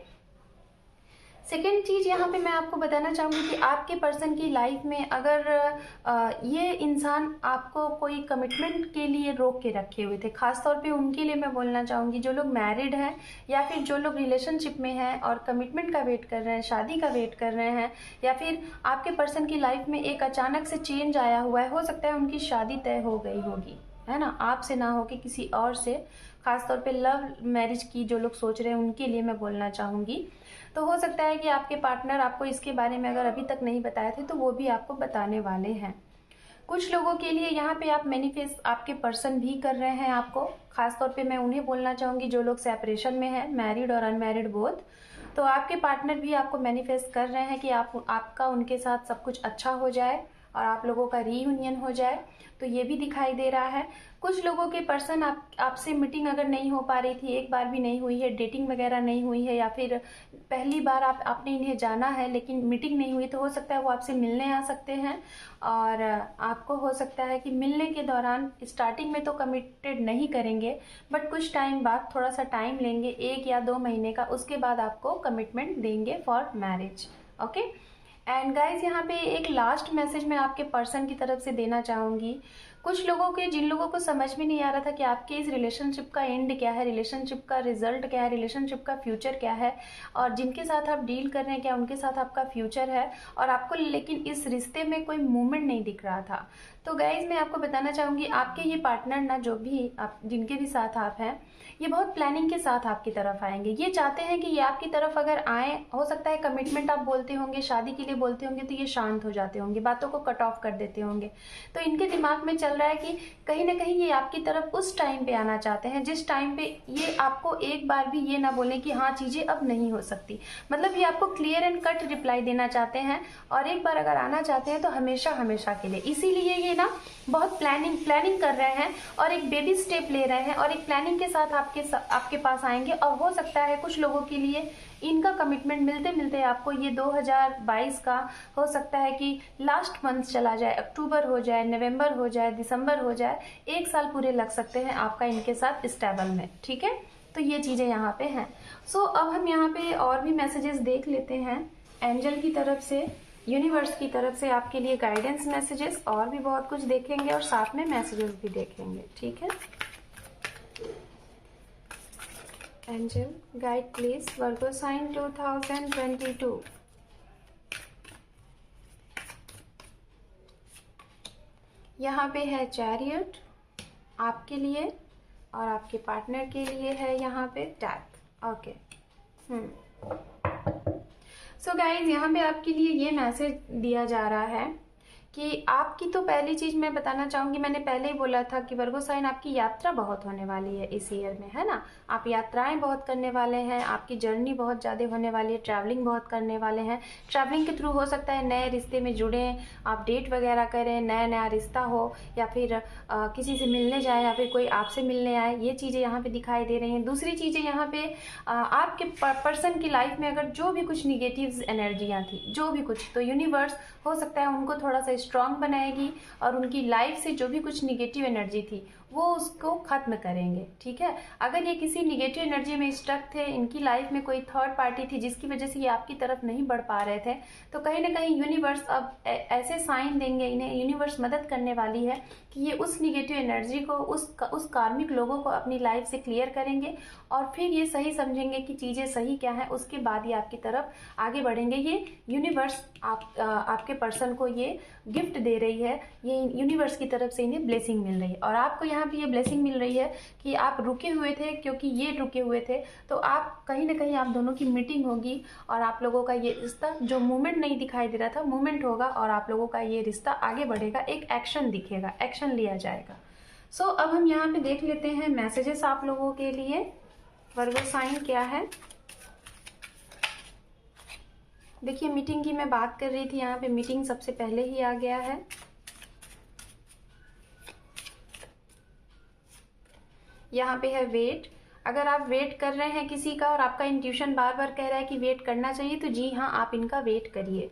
सेकेंड चीज़ यहाँ पे मैं आपको बताना चाहूँगी कि आपके पर्सन की लाइफ में अगर ये इंसान आपको कोई कमिटमेंट के लिए रोक के रखे हुए थे, खासतौर पे उनके लिए मैं बोलना चाहूँगी जो लोग मैरिड हैं या फिर जो लोग रिलेशनशिप में हैं और कमिटमेंट का वेट कर रहे हैं, शादी का वेट कर रहे हैं, या फिर आपके पर्सन की लाइफ में एक अचानक से चेंज आया हुआ है, हो सकता है उनकी शादी तय हो गई होगी, है ना, आपसे ना हो कि किसी और से, खासतौर पे लव मैरिज की जो लोग सोच रहे हैं उनके लिए मैं बोलना चाहूँगी। तो हो सकता है कि आपके पार्टनर आपको इसके बारे में अगर अभी तक नहीं बताए थे तो वो भी आपको बताने वाले हैं। कुछ लोगों के लिए यहाँ पे आप मैनिफेस्ट आपके पर्सन भी कर रहे हैं आपको, खासतौर पे मैं उन्हें बोलना चाहूँगी जो लोग सेपरेशन में हैं, मैरिड और अनमैरिड बोथ, तो आपके पार्टनर भी आपको मैनिफेस्ट कर रहे हैं कि आपका उनके साथ सब कुछ अच्छा हो जाए और आप लोगों का रीयूनियन हो जाए, तो ये भी दिखाई दे रहा है। कुछ लोगों के पर्सन आपसे मीटिंग अगर नहीं हो पा रही थी, एक बार भी नहीं हुई है, डेटिंग वगैरह नहीं हुई है, या फिर पहली बार आपने इन्हें जाना है लेकिन मीटिंग नहीं हुई, तो हो सकता है वो आपसे मिलने आ सकते हैं और आपको हो सकता है कि मिलने के दौरान स्टार्टिंग में तो कमिटेड नहीं करेंगे, बट कुछ टाइम बाद थोड़ा सा टाइम लेंगे, 1 या 2 महीने का, उसके बाद आपको कमिटमेंट देंगे for marriage. Okay, and guys यहाँ पे एक लास्ट मैसेज मैं आपके पर्सन की तरफ से देना चाहूँगी। कुछ लोगों के, जिन लोगों को समझ में नहीं आ रहा था कि आपके इस रिलेशनशिप का एंड क्या है, रिलेशनशिप का रिजल्ट क्या है, रिलेशनशिप का फ्यूचर क्या है, और जिनके साथ आप डील कर रहे हैं क्या उनके साथ आपका फ्यूचर है, और आपको लेकिन इस रिश्ते में कोई मूवमेंट नहीं दिख रहा था, तो गाइज मैं आपको बताना चाहूँगी आपके ये पार्टनर ना, जो भी आप जिनके भी साथ आप हैं, ये बहुत प्लानिंग के साथ आपकी तरफ आएंगे। ये चाहते हैं कि ये आपकी तरफ अगर आए, हो सकता है कमिटमेंट आप बोलते होंगे, शादी के लिए बोलते होंगे तो ये शांत हो जाते होंगे, बातों को कट ऑफ कर देते होंगे। तो इनके दिमाग में चल रहा है कि कहीं ना कहीं ये आपकी तरफ उस टाइम पे आना चाहते हैं जिस टाइम पे ये आपको एक बार भी ये ना बोलें कि हाँ चीज़ें अब नहीं हो सकती। मतलब ये आपको क्लियर एंड कट रिप्लाई देना चाहते हैं, और एक बार अगर आना चाहते हैं तो हमेशा हमेशा के लिए। इसीलिए ये ना बहुत प्लानिंग कर रहे हैं और एक बेबी स्टेप ले रहे हैं और एक प्लानिंग के साथ आपके पास आएंगे। और हो सकता है कुछ लोगों के लिए इनका कमिटमेंट मिलते मिलते आपको ये 2022 का हो सकता है कि लास्ट मंथ चला जाए, अक्टूबर हो जाए, नवंबर हो जाए, दिसंबर हो जाए, 1 साल पूरे लग सकते हैं आपका इनके साथ स्टेबल में। ठीक है, तो ये चीज़ें यहाँ पे हैं। सो अब हम यहाँ पे और भी मैसेजेस देख लेते हैं एंजल की तरफ से, यूनिवर्स की तरफ से आपके लिए गाइडेंस मैसेजेस, और भी बहुत कुछ देखेंगे और साथ में मैसेजेस भी देखेंगे। ठीक है, angel guide please Virgo sign 2022। यहाँ पे है चैरियट आपके लिए और आपके पार्टनर के लिए है यहाँ पे डेथ। ओके, सो गाइज यहाँ पे आपके लिए ये मैसेज दिया जा रहा है कि आपकी तो पहली चीज़ मैं बताना चाहूँगी, मैंने पहले ही बोला था कि वर्गो साइन आपकी यात्रा बहुत होने वाली है इस ईयर में, है ना। आप यात्राएं बहुत करने वाले हैं, आपकी जर्नी बहुत ज़्यादा होने वाली है, ट्रैवलिंग बहुत करने वाले हैं। ट्रैवलिंग के थ्रू हो सकता है नए रिश्ते में जुड़ें, आप डेट वगैरह करें, नया रिश्ता हो, या फिर किसी से मिलने जाए, या फिर कोई आपसे मिलने आए, ये चीज़ें यहाँ पे दिखाई दे रही हैं। दूसरी चीज़ें यहाँ पे आपके पर्सन की लाइफ में अगर जो भी कुछ निगेटिव एनर्जियाँ थी, जो भी कुछ, तो यूनिवर्स हो सकता है उनको थोड़ा सा स्ट्रांग बनाएगी और उनकी लाइफ से जो भी कुछ निगेटिव एनर्जी थी वो उसको खत्म करेंगे। ठीक है, अगर ये किसी निगेटिव एनर्जी में स्टक थे, इनकी लाइफ में कोई थर्ड पार्टी थी जिसकी वजह से ये आपकी तरफ नहीं बढ़ पा रहे थे, तो कहीं ना कहीं यूनिवर्स अब ऐसे साइन देंगे, इन्हें यूनिवर्स मदद करने वाली है कि ये उस निगेटिव एनर्जी को, उस कार्मिक लोगों को अपनी लाइफ से क्लियर करेंगे और फिर ये सही समझेंगे कि चीज़ें सही क्या है, उसके बाद ये आपकी तरफ आगे बढ़ेंगे। ये यूनिवर्स आपके पर्सन को ये गिफ्ट दे रही है, ये यूनिवर्स की तरफ से इन्हें ब्लेसिंग मिल रही है। और आपको यहाँ पे ये ब्लेसिंग मिल रही है कि आप रुके हुए थे, क्योंकि ये रुके हुए थे, तो आप कहीं ना कहीं आप दोनों की मीटिंग होगी और आप लोगों का ये रिश्ता, जो मूवमेंट नहीं दिखाई दे रहा था, मूवमेंट होगा और आप लोगों का ये रिश्ता आगे बढ़ेगा, एक एक्शन दिखेगा, एक्शन लिया जाएगा। सो अब हम यहाँ पे देख लेते हैं मैसेजेस आप लोगों के लिए, वर्गो साइन क्या है। देखिए, मीटिंग की मैं बात कर रही थी, यहाँ पे मीटिंग सबसे पहले ही आ गया है। यहाँ पे है वेट। अगर आप वेट कर रहे हैं किसी का और आपका इंट्यूशन बार बार कह रहा है कि वेट करना चाहिए, तो जी हाँ, आप इनका वेट करिए।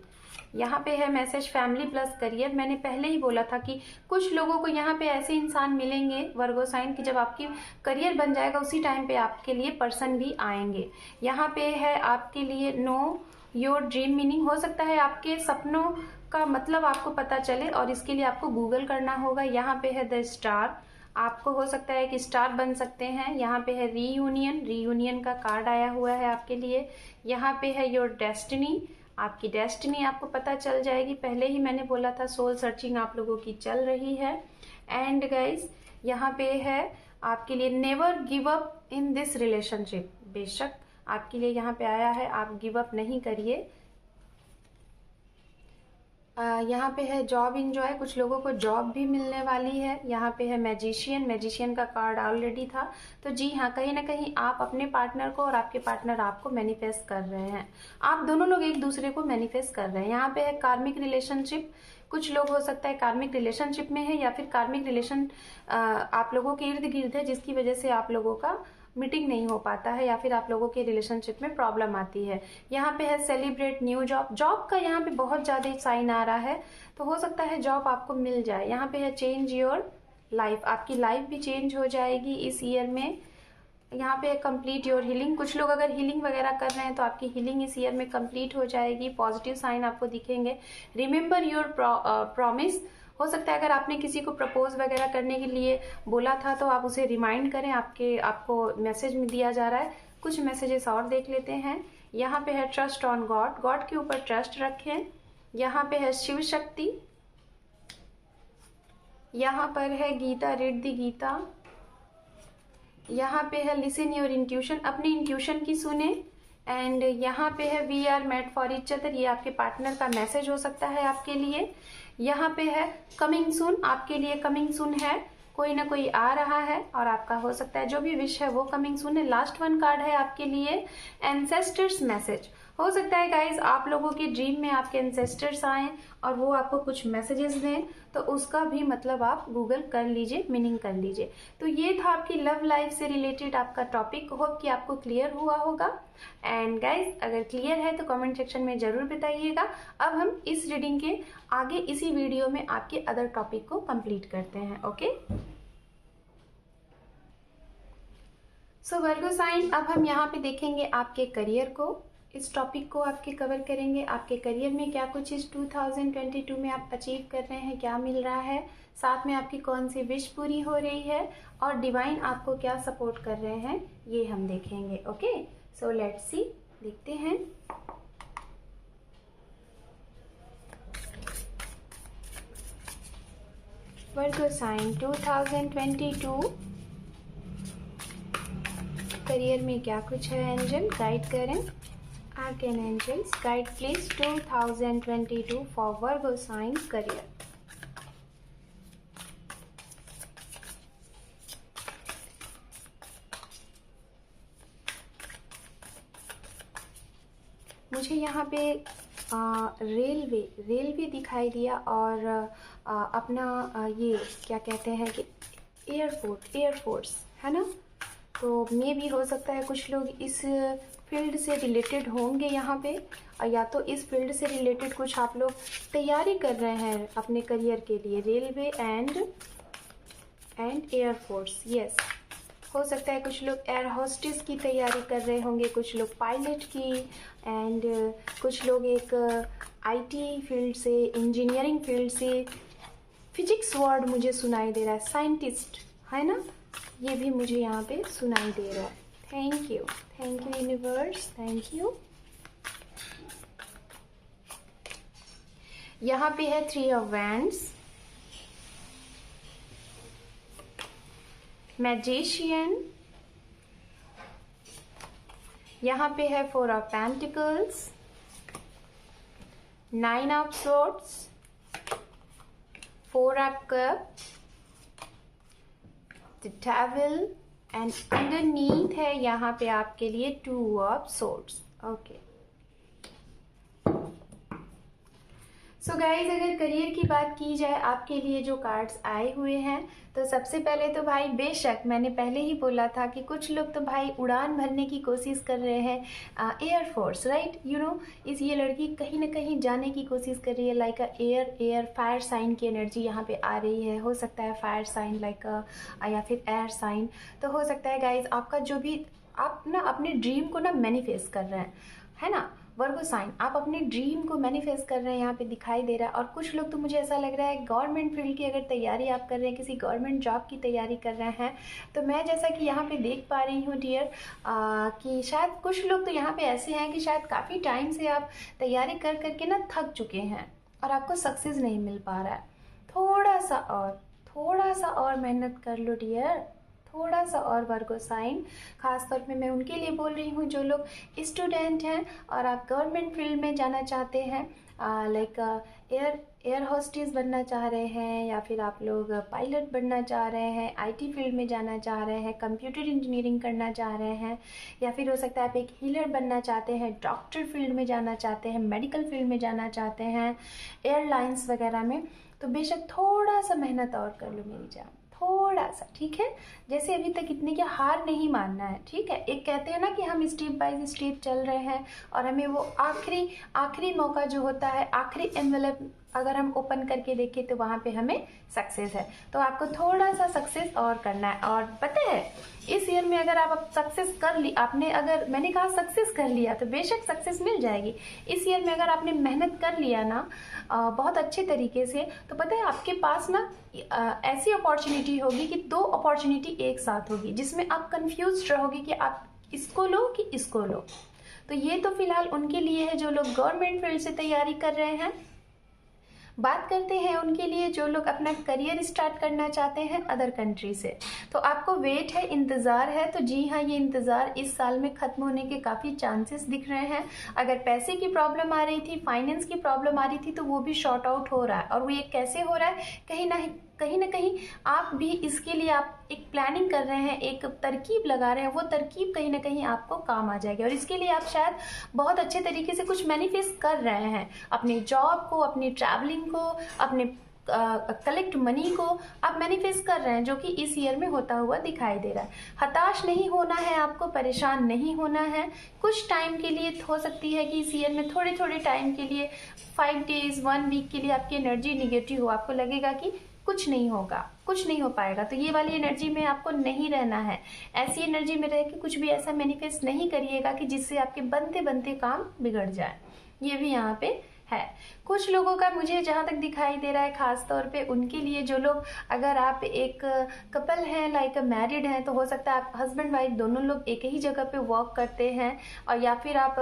यहाँ पे है मैसेज फैमिली प्लस करियर। मैंने पहले ही बोला था कि कुछ लोगों को यहाँ पे ऐसे इंसान मिलेंगे वर्गो साइन की जब आपकी करियर बन जाएगा उसी टाइम पे आपके लिए पर्सन भी आएंगे। यहाँ पे है आपके लिए नो योर ड्रीम मीनिंग। हो सकता है आपके सपनों का मतलब आपको पता चले और इसके लिए आपको गूगल करना होगा। यहाँ पे है द स्टार, आपको हो सकता है कि स्टार बन सकते हैं। यहाँ पे है रीयूनियन का कार्ड आया हुआ है आपके लिए। यहाँ पे है योर डेस्टिनी, आपकी डेस्टिनी आपको पता चल जाएगी। पहले ही मैंने बोला था सोल सर्चिंग आप लोगों की चल रही है। एंड गाइज यहाँ पे है आपके लिए never give up in this relationship. बेशक आपके लिए यहाँ पे आया है, आप गिव अप नहीं करिए। यहाँ पे है जॉब इंजॉय, कुछ लोगों को जॉब भी मिलने वाली है। यहाँ पे है मैजिशियन का कार्ड ऑलरेडी था। तो जी हाँ, कहीं ना कहीं आप अपने पार्टनर को और आपके पार्टनर आपको मैनिफेस्ट कर रहे हैं, आप दोनों लोग एक दूसरे को मैनिफेस्ट कर रहे हैं। यहाँ पे है कार्मिक रिलेशनशिप, कुछ लोग हो सकता है कार्मिक रिलेशनशिप में है या फिर कार्मिक रिलेशन आप लोगों के इर्द गिर्द है, जिसकी वजह से आप लोगों का मीटिंग नहीं हो पाता है या फिर आप लोगों के रिलेशनशिप में प्रॉब्लम आती है। यहाँ पे है सेलिब्रेट न्यू जॉब का यहाँ पे बहुत ज़्यादा साइन आ रहा है, तो हो सकता है जॉब आपको मिल जाए। यहाँ पे है चेंज योर लाइफ, आपकी लाइफ भी चेंज हो जाएगी इस ईयर में। यहाँ पे है कंप्लीट योर हीलिंग, कुछ लोग अगर हीलिंग वगैरह कर रहे हैं तो आपकी हीलिंग इस ईयर में कंप्लीट हो जाएगी। पॉजिटिव साइन आपको दिखेंगे। रिमेंबर योर प्रॉमिस, हो सकता है अगर आपने किसी को प्रपोज वगैरह करने के लिए बोला था तो आप उसे रिमाइंड करें, आपको मैसेज में दिया जा रहा है। कुछ मैसेजेस और देख लेते हैं। यहाँ पे है ट्रस्ट ऑन गॉड के ऊपर ट्रस्ट रखें। यहाँ पे है शिव शक्ति। यहाँ पर है गीता, रीड दी गीता। यहाँ पे है लिसन योर इंट्यूशन, अपनी इंट्यूशन की सुने। एंड यहाँ पे है we are made for each other, ये आपके पार्टनर का मैसेज हो सकता है आपके लिए। यहाँ पे है कमिंग सून, आपके लिए कमिंग सून है, कोई ना कोई आ रहा है और आपका हो सकता है जो भी विश है वो कमिंग सून है। लास्ट वन कार्ड है आपके लिए एंसेस्टर्स मैसेज। हो सकता है गाइज आप लोगों के ड्रीम में आपके एंसेस्टर्स आए और वो आपको कुछ मैसेजेस दें, तो उसका भी मतलब आप गूगल कर लीजिए, मीनिंग कर लीजिए। तो ये था आपकी लव लाइफ से रिलेटेड आपका टॉपिक। होप कि आपको क्लियर हुआ होगा। एंड गाइज अगर क्लियर है तो कमेंट सेक्शन में जरूर बताइएगा। अब हम इस रीडिंग के आगे इसी वीडियो में आपके अदर टॉपिक को कंप्लीट करते हैं। ओके, सो वर्गो साइन, अब हम यहाँ पे देखेंगे आपके करियर को। इस टॉपिक को आपके कवर करेंगे, आपके करियर में क्या कुछ इस 2022 में आप अचीव कर रहे हैं, क्या मिल रहा है, साथ में आपकी कौन सी विश पूरी हो रही है और डिवाइन आपको क्या सपोर्ट कर रहे हैं, ये हम देखेंगे। ओके, सो लेट्स सी, देखते हैं। वर्गो साइन 2022 करियर में क्या कुछ है, एंजल गाइड करें। Arcane Angels, guide please 2022 for Virgo sign career. मुझे यहाँ पे रेलवे दिखाई दिया और अपना ये क्या कहते हैं कि एयरफोर्स है ना। तो मे भी हो सकता है कुछ लोग इस फील्ड से रिलेटेड होंगे यहाँ पे, या तो इस फील्ड से रिलेटेड कुछ आप लोग तैयारी कर रहे हैं अपने करियर के लिए। Railway and air force, yes. हो सकता है कुछ लोग एयर होस्टेस की तैयारी कर रहे होंगे, कुछ लोग पायलट की, एंड कुछ लोग एक आईटी फील्ड से, इंजीनियरिंग फील्ड से। फिजिक्स वर्ड मुझे सुनाई दे रहा है, साइंटिस्ट है ना, ये भी मुझे यहाँ पे सुनाई दे रहा है। Thank you universe, thank you. यहाँ पे है 3 ऑफ वैंड्स, मैजिशियन, यहाँ पे है 4 of pentacles, 9 of swords, 4 of cup, the devil, and underneath है यहाँ पे आपके लिए 2 of swords. Okay, so guys अगर करियर की बात की जाए, आपके लिए जो कार्ड्स आए हुए हैं, तो सबसे पहले तो भाई बेशक मैंने पहले ही बोला था कि कुछ लोग तो भाई उड़ान भरने की कोशिश कर रहे हैं एयरफोर्स, राइट, यू नो। ये लड़की कहीं ना कहीं जाने की कोशिश कर रही है, लाइक एयर फायर साइन की एनर्जी यहाँ पे आ रही है। हो सकता है फायर साइन लाइक या फिर एयर साइन। तो हो सकता है गाइज आपका जो भी आप ना अपने ड्रीम को ना मैनिफेस्ट कर रहे हैं, है ना वर्गो साइन, आप अपने ड्रीम को मैनिफेस्ट कर रहे हैं, यहाँ पे दिखाई दे रहा है। और कुछ लोग तो मुझे ऐसा लग रहा है गवर्नमेंट फील्ड की अगर तैयारी आप कर रहे हैं, किसी गवर्नमेंट जॉब की तैयारी कर रहे हैं, तो मैं जैसा कि यहाँ पे देख पा रही हूँ डियर कि शायद कुछ लोग तो यहाँ पे ऐसे हैं कि शायद काफ़ी टाइम से आप तैयारी कर करके ना थक चुके हैं और आपको सक्सेस नहीं मिल पा रहा है। थोड़ा सा और मेहनत कर लो डियर, थोड़ा सा और वर्गो साइन। खास तौर पे मैं उनके लिए बोल रही हूँ जो लोग स्टूडेंट हैं और आप गवर्नमेंट फील्ड में जाना चाहते हैं, लाइक एयर होस्टेस बनना चाह रहे हैं, या फिर आप लोग पायलट बनना चाह रहे हैं, आईटी फील्ड में जाना चाह रहे हैं, कंप्यूटर इंजीनियरिंग करना चाह रहे हैं, या फिर हो सकता है आप एक हीलर बनना चाहते हैं, डॉक्टर फील्ड में जाना चाहते हैं, मेडिकल फील्ड में जाना चाहते हैं, एयरलाइंस वगैरह में, तो बेशक थोड़ा सा मेहनत और कर लो मेरी जान, थोड़ा सा, ठीक है। जैसे अभी तक इतने की हार नहीं मानना है, ठीक है। एक कहते हैं ना कि हम स्टेप बाय स्टेप चल रहे हैं और हमें वो आखिरी मौका जो होता है, आखिरी एनवेलप अगर हम ओपन करके देखें तो वहाँ पे हमें सक्सेस है। तो आपको थोड़ा सा सक्सेस और करना है। और पता है इस ईयर में अगर आप सक्सेस कर ली, आपने अगर मैंने कहा सक्सेस कर लिया तो बेशक सक्सेस मिल जाएगी। इस ईयर में अगर आपने मेहनत कर लिया ना बहुत अच्छे तरीके से, तो पता है आपके पास ना ऐसी अपॉर्चुनिटी होगी कि 2 अपॉर्चुनिटी एक साथ होगी, जिसमें आप कंफ्यूज रहोगे कि आप इसको लो कि इसको लो। तो ये तो फिलहाल उनके लिए है जो लोग गवर्नमेंट फील्ड से तैयारी कर रहे हैं। बात करते हैं उनके लिए जो लोग अपना करियर स्टार्ट करना चाहते हैं अदर कंट्री से। तो आपको वेट है, इंतज़ार है, तो जी हाँ, ये इंतज़ार इस साल में ख़त्म होने के काफ़ी चांसेस दिख रहे हैं। अगर पैसे की प्रॉब्लम आ रही थी, फाइनेंस की प्रॉब्लम आ रही थी, तो वो भी शॉर्ट आउट हो रहा है। और वो ये कैसे हो रहा है, कहीं ना कहीं आप भी इसके लिए आप एक प्लानिंग कर रहे हैं, एक तरकीब लगा रहे हैं, वो तरकीब कहीं ना कहीं आपको काम आ जाएगी। और इसके लिए आप शायद बहुत अच्छे तरीके से कुछ मैनिफेस्ट कर रहे हैं, अपनी जॉब को, अपनी ट्रैवलिंग को, अपने कलेक्ट मनी को आप मैनिफेस्ट कर रहे हैं, जो कि इस ईयर में होता हुआ दिखाई दे रहा है। हताश नहीं होना है आपको, परेशान नहीं होना है। कुछ टाइम के लिए हो सकती है कि इस ईयर में थोड़े थोड़े टाइम के लिए 5 डेज 1 वीक के लिए आपकी एनर्जी निगेटिव हो, आपको लगेगा कि कुछ नहीं होगा, कुछ नहीं हो पाएगा। तो ये वाली एनर्जी में आपको नहीं रहना है। ऐसी एनर्जी में रह के कुछ भी ऐसा मैनिफेस्ट नहीं करिएगा कि जिससे आपके बनते बनते काम बिगड़ जाए। ये भी यहाँ पे है। कुछ लोगों का मुझे जहाँ तक दिखाई दे रहा है, खास तौर पे उनके लिए जो लोग, अगर आप एक कपल हैं, लाइक मैरिड हैं, तो हो सकता है आप हस्बैंड वाइफ दोनों लोग एक ही जगह पे वर्क करते हैं, और या फिर आप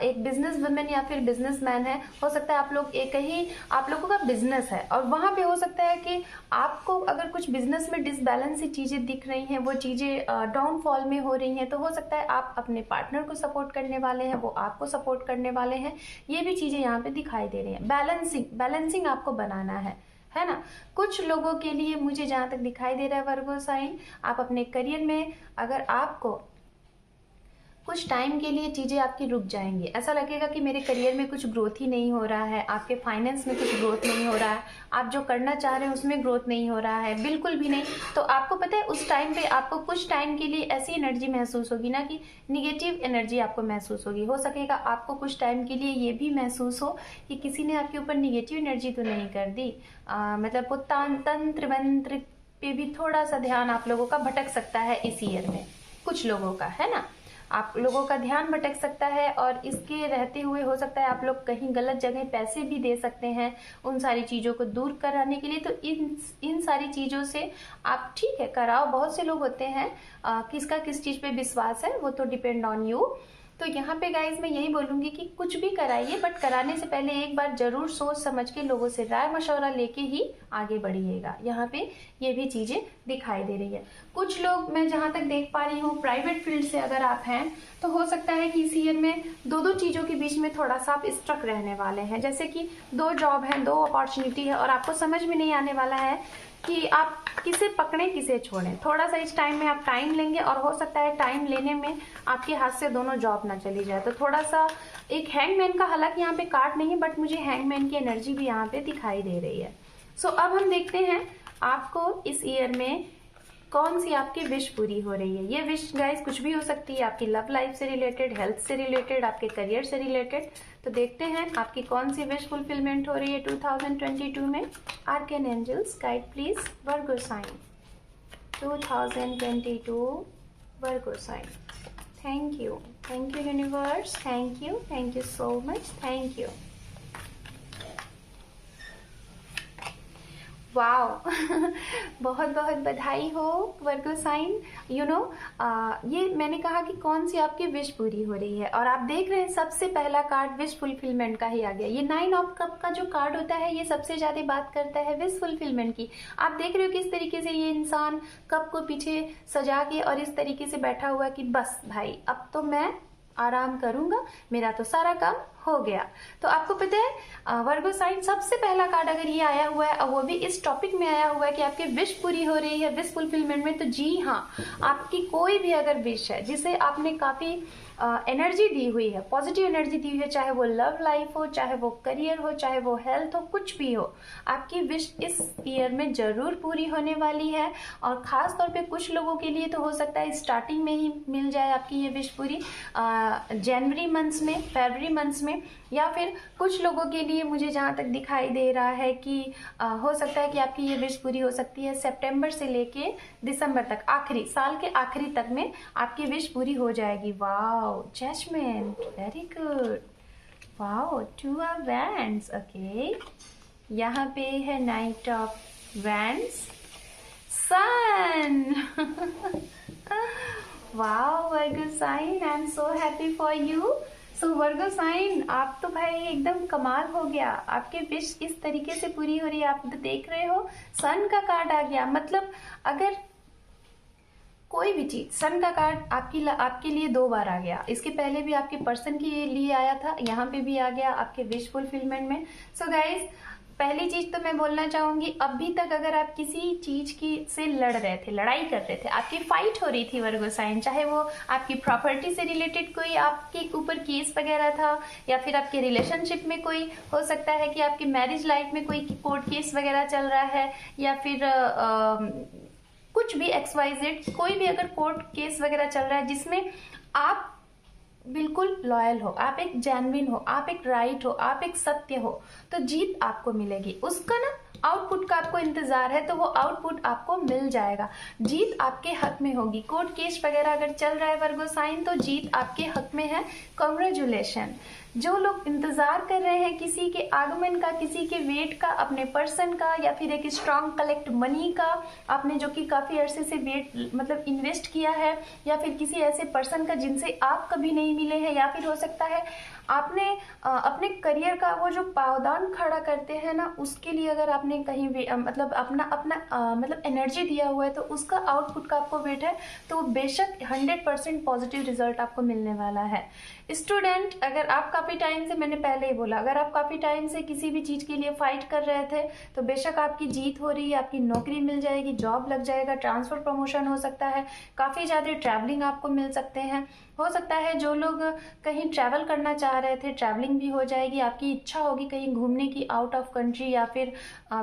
एक बिजनेस वुमेन या फिर बिजनेसमैन है, हो सकता है आप लोग एक ही, आप लोगों का बिजनेस है, और वहाँ पे हो सकता है कि आपको अगर कुछ बिजनेस में डिसबैलेंस सी चीज़ें दिख रही हैं, वो चीज़ें डाउनफॉल में हो रही हैं, तो हो सकता है आप अपने पार्टनर को सपोर्ट करने वाले हैं, वो आपको सपोर्ट करने वाले हैं। ये भी चीज़ें यहाँ पे दिखाई दे रही हैं। बैलेंसिंग आपको बनाना है ना। कुछ लोगों के लिए मुझे जहाँ तक दिखाई दे रहा है वर्गो साइन, आप अपने करियर में अगर आपको कुछ टाइम के लिए चीज़ें आपकी रुक जाएंगी, ऐसा लगेगा कि मेरे करियर में कुछ ग्रोथ ही नहीं हो रहा है, आपके फाइनेंस में कुछ ग्रोथ नहीं हो रहा है, आप जो करना चाह रहे हैं उसमें ग्रोथ नहीं हो रहा है, बिल्कुल भी नहीं। तो आपको पता है उस टाइम पे आपको कुछ टाइम के लिए ऐसी एनर्जी महसूस होगी ना, कि निगेटिव एनर्जी आपको महसूस होगी। हो सकेगा आपको कुछ टाइम के लिए ये भी महसूस हो कि किसी ने आपके ऊपर निगेटिव एनर्जी तो नहीं कर दी, मतलब वो तंत्र मंत्र पे भी थोड़ा सा ध्यान आप लोगों का भटक सकता है इस ईयर में, कुछ लोगों का, है ना। आप लोगों का ध्यान भटक सकता है, और इसके रहते हुए हो सकता है आप लोग कहीं गलत जगह पैसे भी दे सकते हैं उन सारी चीज़ों को दूर कराने के लिए। तो इन सारी चीज़ों से आप, ठीक है, कराओ। बहुत से लोग होते हैं, किसका किस चीज़ पे विश्वास है वो तो डिपेंड ऑन यू। तो यहाँ पे गाइज मैं यही बोलूँगी कि कुछ भी कराइए, बट कराने से पहले एक बार जरूर सोच समझ के लोगों से राय मशवरा लेके ही आगे बढ़िएगा। यहाँ पे ये भी चीज़ें दिखाई दे रही है। कुछ लोग, मैं जहाँ तक देख पा रही हूँ, प्राइवेट फील्ड से अगर आप हैं, तो हो सकता है कि इस ईयर में दो चीज़ों के बीच में थोड़ा सा आप स्ट्रक रहने वाले हैं। जैसे कि 2 जॉब है, 2 अपॉर्चुनिटी है, और आपको समझ में नहीं आने वाला है कि आप किसे पकड़ें किसे छोड़ें। थोड़ा सा इस टाइम में आप टाइम लेंगे, और हो सकता है टाइम लेने में आपके हाथ से दोनों जॉब ना चली जाए। तो थोड़ा सा एक हैंगमैन का, हालांकि यहाँ पे कार्ड नहीं, बट मुझे हैंगमैन की एनर्जी भी यहाँ पे दिखाई दे रही है। सो अब हम देखते हैं आपको इस ईयर में कौन सी आपकी विश पूरी हो रही है। ये विश गाइस कुछ भी हो सकती है, आपकी लव लाइफ से रिलेटेड, हेल्थ से रिलेटेड, आपके करियर से रिलेटेड। तो देखते हैं आपकी कौन सी विश फुलफिलमेंट हो रही है 2022 में। Archangels guide please Virgo sign 2022 Virgo sign. Thank you universe, thank you so much, thank you. Wow बहुत बहुत बधाई हो वर्गो साइन। ये मैंने कहा कि कौन सी आपकी विश पूरी हो रही है, और आप देख रहे हैं सबसे पहला कार्ड विश फुलफिलमेंट का ही आ गया। ये 9 ऑफ कप का जो कार्ड होता है, ये सबसे ज्यादा बात करता है विश फुलफिलमेंट की। आप देख रहे हो किस तरीके से ये इंसान कप को पीछे सजा के और इस तरीके से बैठा हुआ कि बस भाई अब तो मैं आराम करूंगा, मेरा तो सारा काम हो गया। तो आपको पता है वर्गो साइन सबसे पहला कार्ड अगर ये आया हुआ है, और वो भी इस टॉपिक में आया हुआ है कि आपकी विश पूरी हो रही है विश फुलफिलमेंट में, तो जी हाँ, आपकी कोई भी अगर विश है जिसे आपने काफी एनर्जी दी हुई है, पॉजिटिव एनर्जी दी हुई है, चाहे वो लव लाइफ हो, चाहे वो करियर हो, चाहे वो हेल्थ हो, कुछ भी हो, आपकी विश इस ईयर में जरूर पूरी होने वाली है। और खास तौर पे कुछ लोगों के लिए तो हो सकता है स्टार्टिंग में ही मिल जाए आपकी ये विश पूरी, जनवरी मंथ्स में, फरवरी मंथ्स में, या फिर कुछ लोगों के लिए मुझे जहाँ तक दिखाई दे रहा है कि हो सकता है कि आपकी ये विश पूरी हो सकती है सितंबर से लेके दिसंबर तक, आखिरी साल के आखिरी तक में आपकी विश पूरी हो जाएगी। Wow, judgement, very good. Wow, 2 of wands, okay. यहाँ पे है knight of wands, sun. Wow Virgo sign, I am so happy for you. So Virgo sign, आप तो भाई एकदम कमाल हो गया, आपके विश इस तरीके से पूरी हो रही है। आप तो देख रहे हो सन का कार्ड आ गया, मतलब अगर कोई भी चीज, सन का कार्ड आपके लिए 2 बार आ गया। इसके पहले भी आपके पर्सन के लिए आया था, यहाँ पे भी आ गया आपके विश फुलफिलमेंट में। सो गाइज, पहली चीज तो मैं बोलना चाहूंगी, अभी तक अगर आप किसी चीज की से लड़ रहे थे, लड़ाई कर रहे थे, आपकी फाइट हो रही थी वर्गो साइन, चाहे वो आपकी प्रॉपर्टी से रिलेटेड कोई आपके ऊपर केस वगैरह था, या फिर आपके रिलेशनशिप में कोई, हो सकता है कि आपकी मैरिज लाइफ में कोई कोर्ट केस वगैरह चल रहा है, या फिर कुछ भी XYZ, कोई भी अगर कोर्ट केस वगैरह चल रहा है जिसमें आप बिल्कुल लॉयल हो, आप एक जेन्युइन हो, आप एक राइट हो, आप एक सत्य हो, तो जीत आपको मिलेगी। उसका ना आउटपुट का आपको इंतजार है, तो वो आउटपुट आपको मिल जाएगा। जीत आपके हक में होगी। कोर्ट केस वगैरह अगर चल रहा है वर्गो साइन, तो जीत आपके हक में है। कॉन्ग्रेचुलेशन। जो लोग इंतजार कर रहे हैं किसी के आगमन का, किसी के वेट का, अपने पर्सन का, या फिर एक स्ट्रांग कलेक्ट मनी का, आपने जो कि काफी अरसे से वेट मतलब इन्वेस्ट किया है, या फिर किसी ऐसे पर्सन का जिनसे आप कभी नहीं मिले हैं, या फिर हो सकता है आपने अपने करियर का वो जो पावदान खड़ा करते हैं ना, उसके लिए अगर आपने कहीं मतलब अपना मतलब एनर्जी दिया हुआ है, तो उसका आउटपुट का आपको वेट है, तो बेशक 100% पॉजिटिव रिजल्ट आपको मिलने वाला है। स्टूडेंट, अगर आप काफ़ी टाइम से, मैंने पहले ही बोला, अगर आप काफ़ी टाइम से किसी भी चीज़ के लिए फाइट कर रहे थे, तो बेशक आपकी जीत हो रही है, आपकी नौकरी मिल जाएगी, जॉब लग जाएगा, ट्रांसफर प्रमोशन हो सकता है, काफ़ी ज़्यादा ट्रैवलिंग आपको मिल सकते हैं। हो सकता है जो लोग कहीं ट्रैवल करना चाह रहे थे, ट्रैवलिंग भी हो जाएगी, आपकी इच्छा होगी कहीं घूमने की आउट ऑफ कंट्री या फिर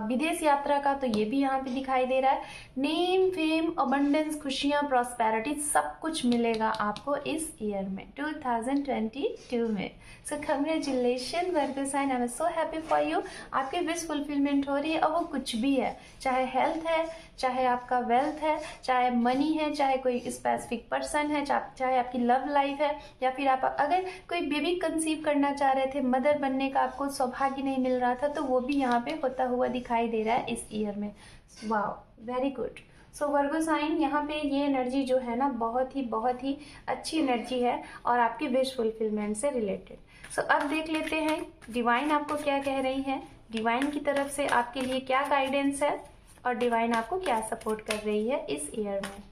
विदेश यात्रा का, तो ये भी यहाँ पे दिखाई दे रहा है। नेम, फेम, अबंडेंस, खुशियाँ, प्रॉस्पेरिटी, सब कुछ मिलेगा आपको इस ईयर में, 2022 में। So congratulation Virgo sign, I am so happy for you. आपके विश फुलफिलमेंट हो रही है, और वो कुछ भी है, चाहे हेल्थ है, चाहे आपका वेल्थ है, चाहे मनी है, चाहे कोई स्पेसिफिक पर्सन है, चाहे आपकी लव लाइफ है, या फिर आप अगर कोई बेबी कंसीव करना चाह रहे थे, मदर बनने का आपको सौभाग्य नहीं मिल रहा था, तो वो भी यहाँ पे होता हुआ दिखाई दे रहा है इस ईयर में। Wow, very good. So Virgo sign, यहाँ पे ये एनर्जी जो है ना, बहुत ही अच्छी एनर्जी है, और आपकी विश फुलफिलमेंट से रिलेटेड। सो अब देख लेते हैं डिवाइन आपको क्या कह रही है, डिवाइन की तरफ से आपके लिए क्या गाइडेंस है, और डिवाइन आपको क्या सपोर्ट कर रही है इस ईयर में।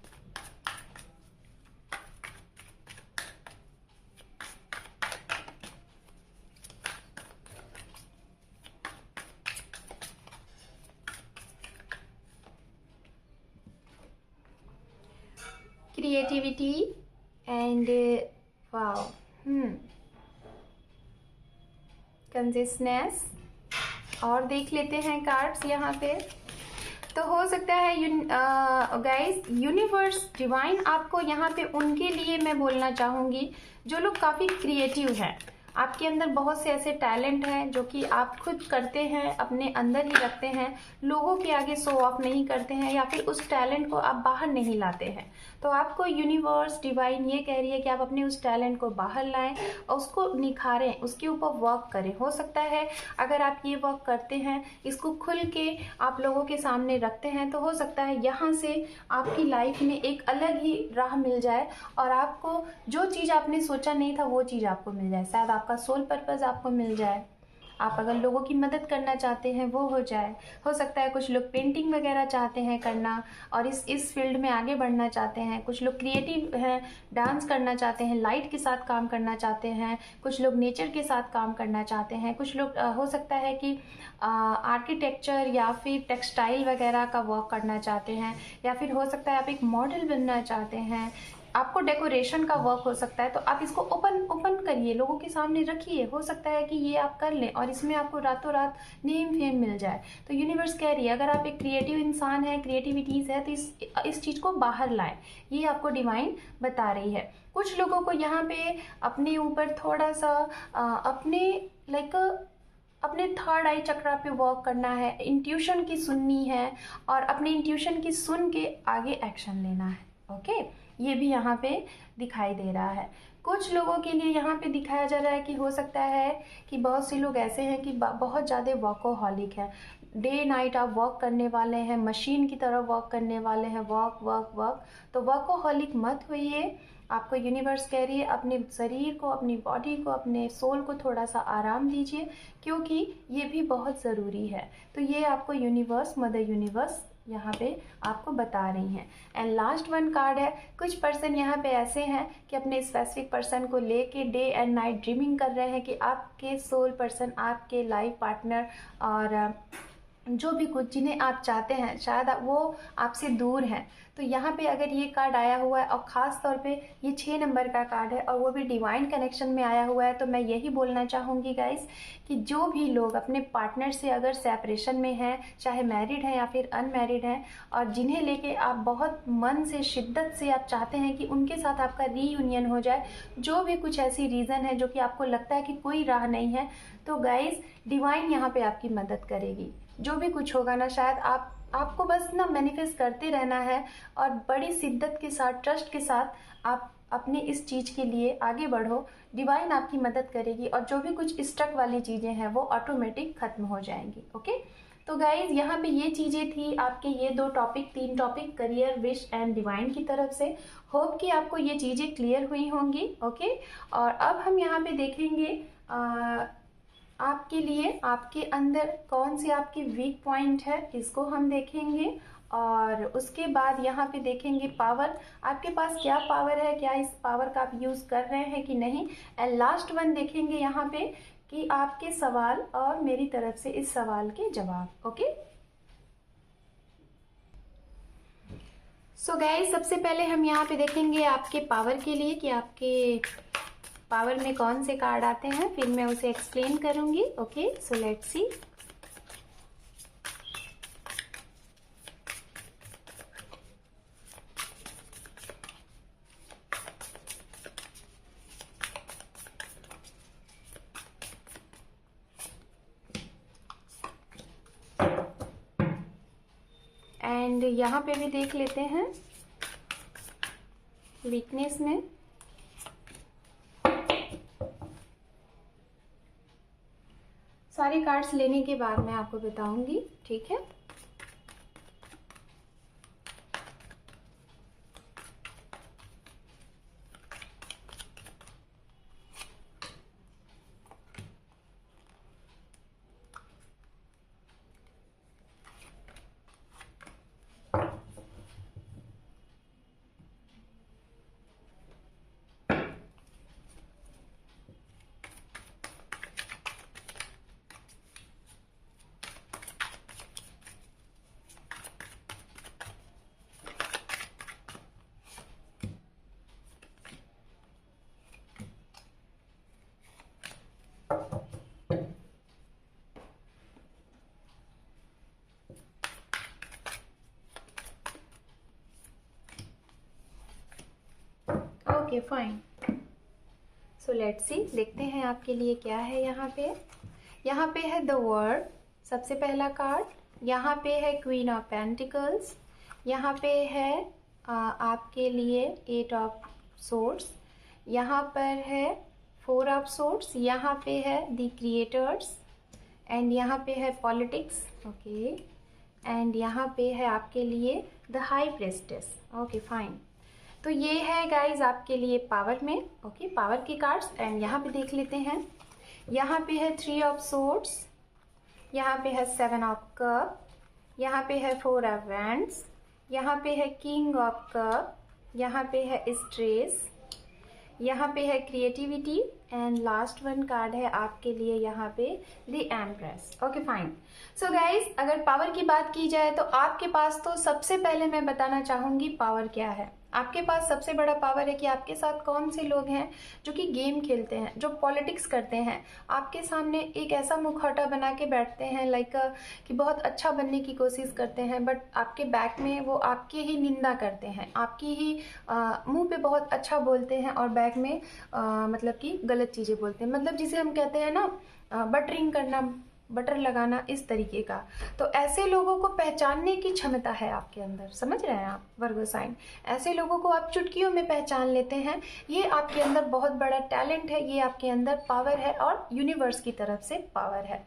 Creativity and wow, consistence. और देख लेते हैं कार्ड्स यहाँ पे। तो हो सकता है गाइस, यूनिवर्स डिवाइन आपको यहाँ पे उनके लिए मैं बोलना चाहूँगी जो लोग काफ़ी क्रिएटिव हैं। आपके अंदर बहुत से ऐसे टैलेंट हैं जो कि आप खुद करते हैं, अपने अंदर ही रखते हैं, लोगों के आगे शो ऑफ नहीं करते हैं, या फिर उस टैलेंट को आप बाहर नहीं लाते हैं। तो आपको यूनिवर्स डिवाइन ये कह रही है कि आप अपने उस टैलेंट को बाहर लाएं और उसको निखारें, उसके ऊपर वर्क करें। हो सकता है अगर आप ये वर्क करते हैं, इसको खुल के आप लोगों के सामने रखते हैं, तो हो सकता है यहाँ से आपकी लाइफ में एक अलग ही राह मिल जाए, और आपको जो चीज़ आपने सोचा नहीं था वो चीज़ आपको मिल जाए। शायद आपका सोल पर्पस आपको मिल जाए। आप अगर लोगों की मदद करना चाहते हैं वो हो जाए। हो सकता है कुछ लोग पेंटिंग वगैरह चाहते हैं करना और इस फील्ड में आगे बढ़ना चाहते हैं। कुछ लोग क्रिएटिव हैं, डांस करना चाहते हैं, लाइट के साथ काम करना चाहते हैं। कुछ लोग नेचर के साथ काम करना चाहते हैं। कुछ लोग हो सकता है कि आर्किटेक्चर या फिर टेक्सटाइल वगैरह का वर्क करना चाहते हैं, या फिर हो सकता है आप एक मॉडल बनना चाहते हैं, आपको डेकोरेशन का वर्क हो सकता है। तो आप इसको ओपन करिए, लोगों के सामने रखिए। हो सकता है कि ये आप कर लें और इसमें आपको रातों रात नेम फेम मिल जाए। तो यूनिवर्स कह रही है अगर आप एक क्रिएटिव इंसान है, क्रिएटिविटीज़ है, तो इस चीज़ को बाहर लाएं, ये आपको डिवाइन बता रही है। कुछ लोगों को यहाँ पे अपने ऊपर थोड़ा सा अपने थर्ड आई चक्रा पे वर्क करना है, इंट्यूशन की सुननी है, और अपने इंट्यूशन की सुन के आगे एक्शन लेना है। ओके, ये भी यहाँ पे दिखाई दे रहा है। कुछ लोगों के लिए यहाँ पे दिखाया जा रहा है कि हो सकता है कि बहुत से लोग ऐसे हैं कि बहुत ज़्यादा वर्कोहॉलिक है, डे नाइट आप वर्क करने वाले हैं, मशीन की तरह वर्क करने वाले हैं, वर्क वर्क वर्क, तो वर्कोहॉलिक मत होइए। आपको यूनिवर्स कह रही है अपने शरीर को, अपनी बॉडी को, अपने सोल को थोड़ा सा आराम दीजिए, क्योंकि ये भी बहुत ज़रूरी है। तो ये आपको यूनिवर्स, मदर यूनिवर्स यहाँ पे आपको बता रही हैं। एंड लास्ट वन कार्ड है, कुछ पर्सन यहाँ पे ऐसे हैं कि अपने स्पेसिफिक पर्सन को लेके डे एंड नाइट ड्रीमिंग कर रहे हैं कि आपके सोल पर्सन, आपके लाइफ पार्टनर और जो भी कुछ जिन्हें आप चाहते हैं, शायद वो आपसे दूर हैं। तो यहाँ पे अगर ये कार्ड आया हुआ है और ख़ास तौर पे ये 6 नंबर का कार्ड है और वो भी डिवाइन कनेक्शन में आया हुआ है, तो मैं यही बोलना चाहूँगी गाइस कि जो भी लोग अपने पार्टनर से अगर सेपरेशन में हैं, चाहे मैरिड हैं या फिर अनमैरिड हैं, और जिन्हें लेके आप बहुत मन से, शिद्दत से आप चाहते हैं कि उनके साथ आपका रीयूनियन हो जाए, जो भी कुछ ऐसी रीज़न है जो कि आपको लगता है कि कोई राह नहीं है, तो गाइस डिवाइन यहाँ पे आपकी मदद करेगी। जो भी कुछ होगा ना, शायद आपको बस ना मैनिफेस्ट करते रहना है और बड़ी शिद्दत के साथ, ट्रस्ट के साथ आप अपने इस चीज़ के लिए आगे बढ़ो। डिवाइन आपकी मदद करेगी और जो भी कुछ स्टक वाली चीज़ें हैं वो ऑटोमेटिक ख़त्म हो जाएंगी। ओके, तो गाइज यहाँ पे ये चीज़ें थी आपके, ये 3 topic career, wish and divine की तरफ से। होप कि आपको ये चीज़ें क्लियर हुई होंगी। ओके, और अब हम यहाँ पे देखेंगे आपके लिए आपके अंदर कौन से आपके वीक पॉइंट है, इसको हम देखेंगे। और उसके बाद यहाँ पे देखेंगे पावर, आपके पास क्या पावर है, क्या इस पावर का आप यूज़ कर रहे हैं कि नहीं। एंड लास्ट वन देखेंगे यहाँ पे कि आपके सवाल और मेरी तरफ से इस सवाल के जवाब। ओके, सो गाइस सबसे पहले हम यहाँ पे देखेंगे आपके पावर के लिए कि आपके पावर में कौन से कार्ड आते हैं, फिर मैं उसे एक्सप्लेन करूंगी। Okay, so let's C. And यहाँ पे भी देख लेते हैं वीकनेस में। सारे कार्ड्स लेने के बाद मैं आपको बताऊंगी, ठीक है। ओके फाइन, सो लेट्स सी, देखते हैं आपके लिए क्या है। यहाँ पे है द वर्ल्ड, सबसे पहला कार्ड। यहाँ पे है क्वीन ऑफ पेंटिकल्स। यहाँ पे है आपके लिए 8 ऑफ सोर्ड्स। यहाँ पर है 4 ऑफ सोर्ड्स। यहाँ पे है द क्रिएटर्स। एंड यहाँ पे है पॉलिटिक्स। ओके, एंड यहाँ पे है आपके लिए द हाई प्रेस्टेस। ओके फाइन, तो ये है गाइज आपके लिए पावर में। ओके, पावर की कार्ड्स। एंड यहाँ पे देख लेते हैं, यहाँ पे है 3 ऑफ सोर्ड्स, यहाँ पे है 7 ऑफ कप, यहाँ पे है 4 ऑफ वैंड्स, यहाँ पे है किंग ऑफ कप, यहाँ पे है स्ट्रेस, यहाँ पे है creativity. And last one card है आपके लिए यहाँ पे the empress. Okay fine, so guys अगर पावर की बात की जाए तो आपके पास, तो सबसे पहले मैं बताना चाहूँगी पावर क्या है। आपके पास सबसे बड़ा पावर है कि आपके साथ कौन से लोग हैं जो कि गेम खेलते हैं, जो पॉलिटिक्स करते हैं, आपके सामने एक ऐसा मुखौटा बना के बैठते हैं लाइक कि बहुत अच्छा बनने की कोशिश करते हैं, बट आपके बैक में वो आपकी ही निंदा करते हैं, आपकी ही मुंह पे बहुत अच्छा बोलते हैं और बैक में मतलब कि गलत चीज़ें बोलते हैं, मतलब जिसे हम कहते हैं ना बटरिंग करना, बटर लगाना, इस तरीके का। तो ऐसे लोगों को पहचानने की क्षमता है आपके अंदर, समझ रहे हैं आप वर्गो साइन। ऐसे लोगों को आप चुटकियों में पहचान लेते हैं। ये आपके अंदर बहुत बड़ा टैलेंट है, ये आपके अंदर पावर है और यूनिवर्स की तरफ से पावर है।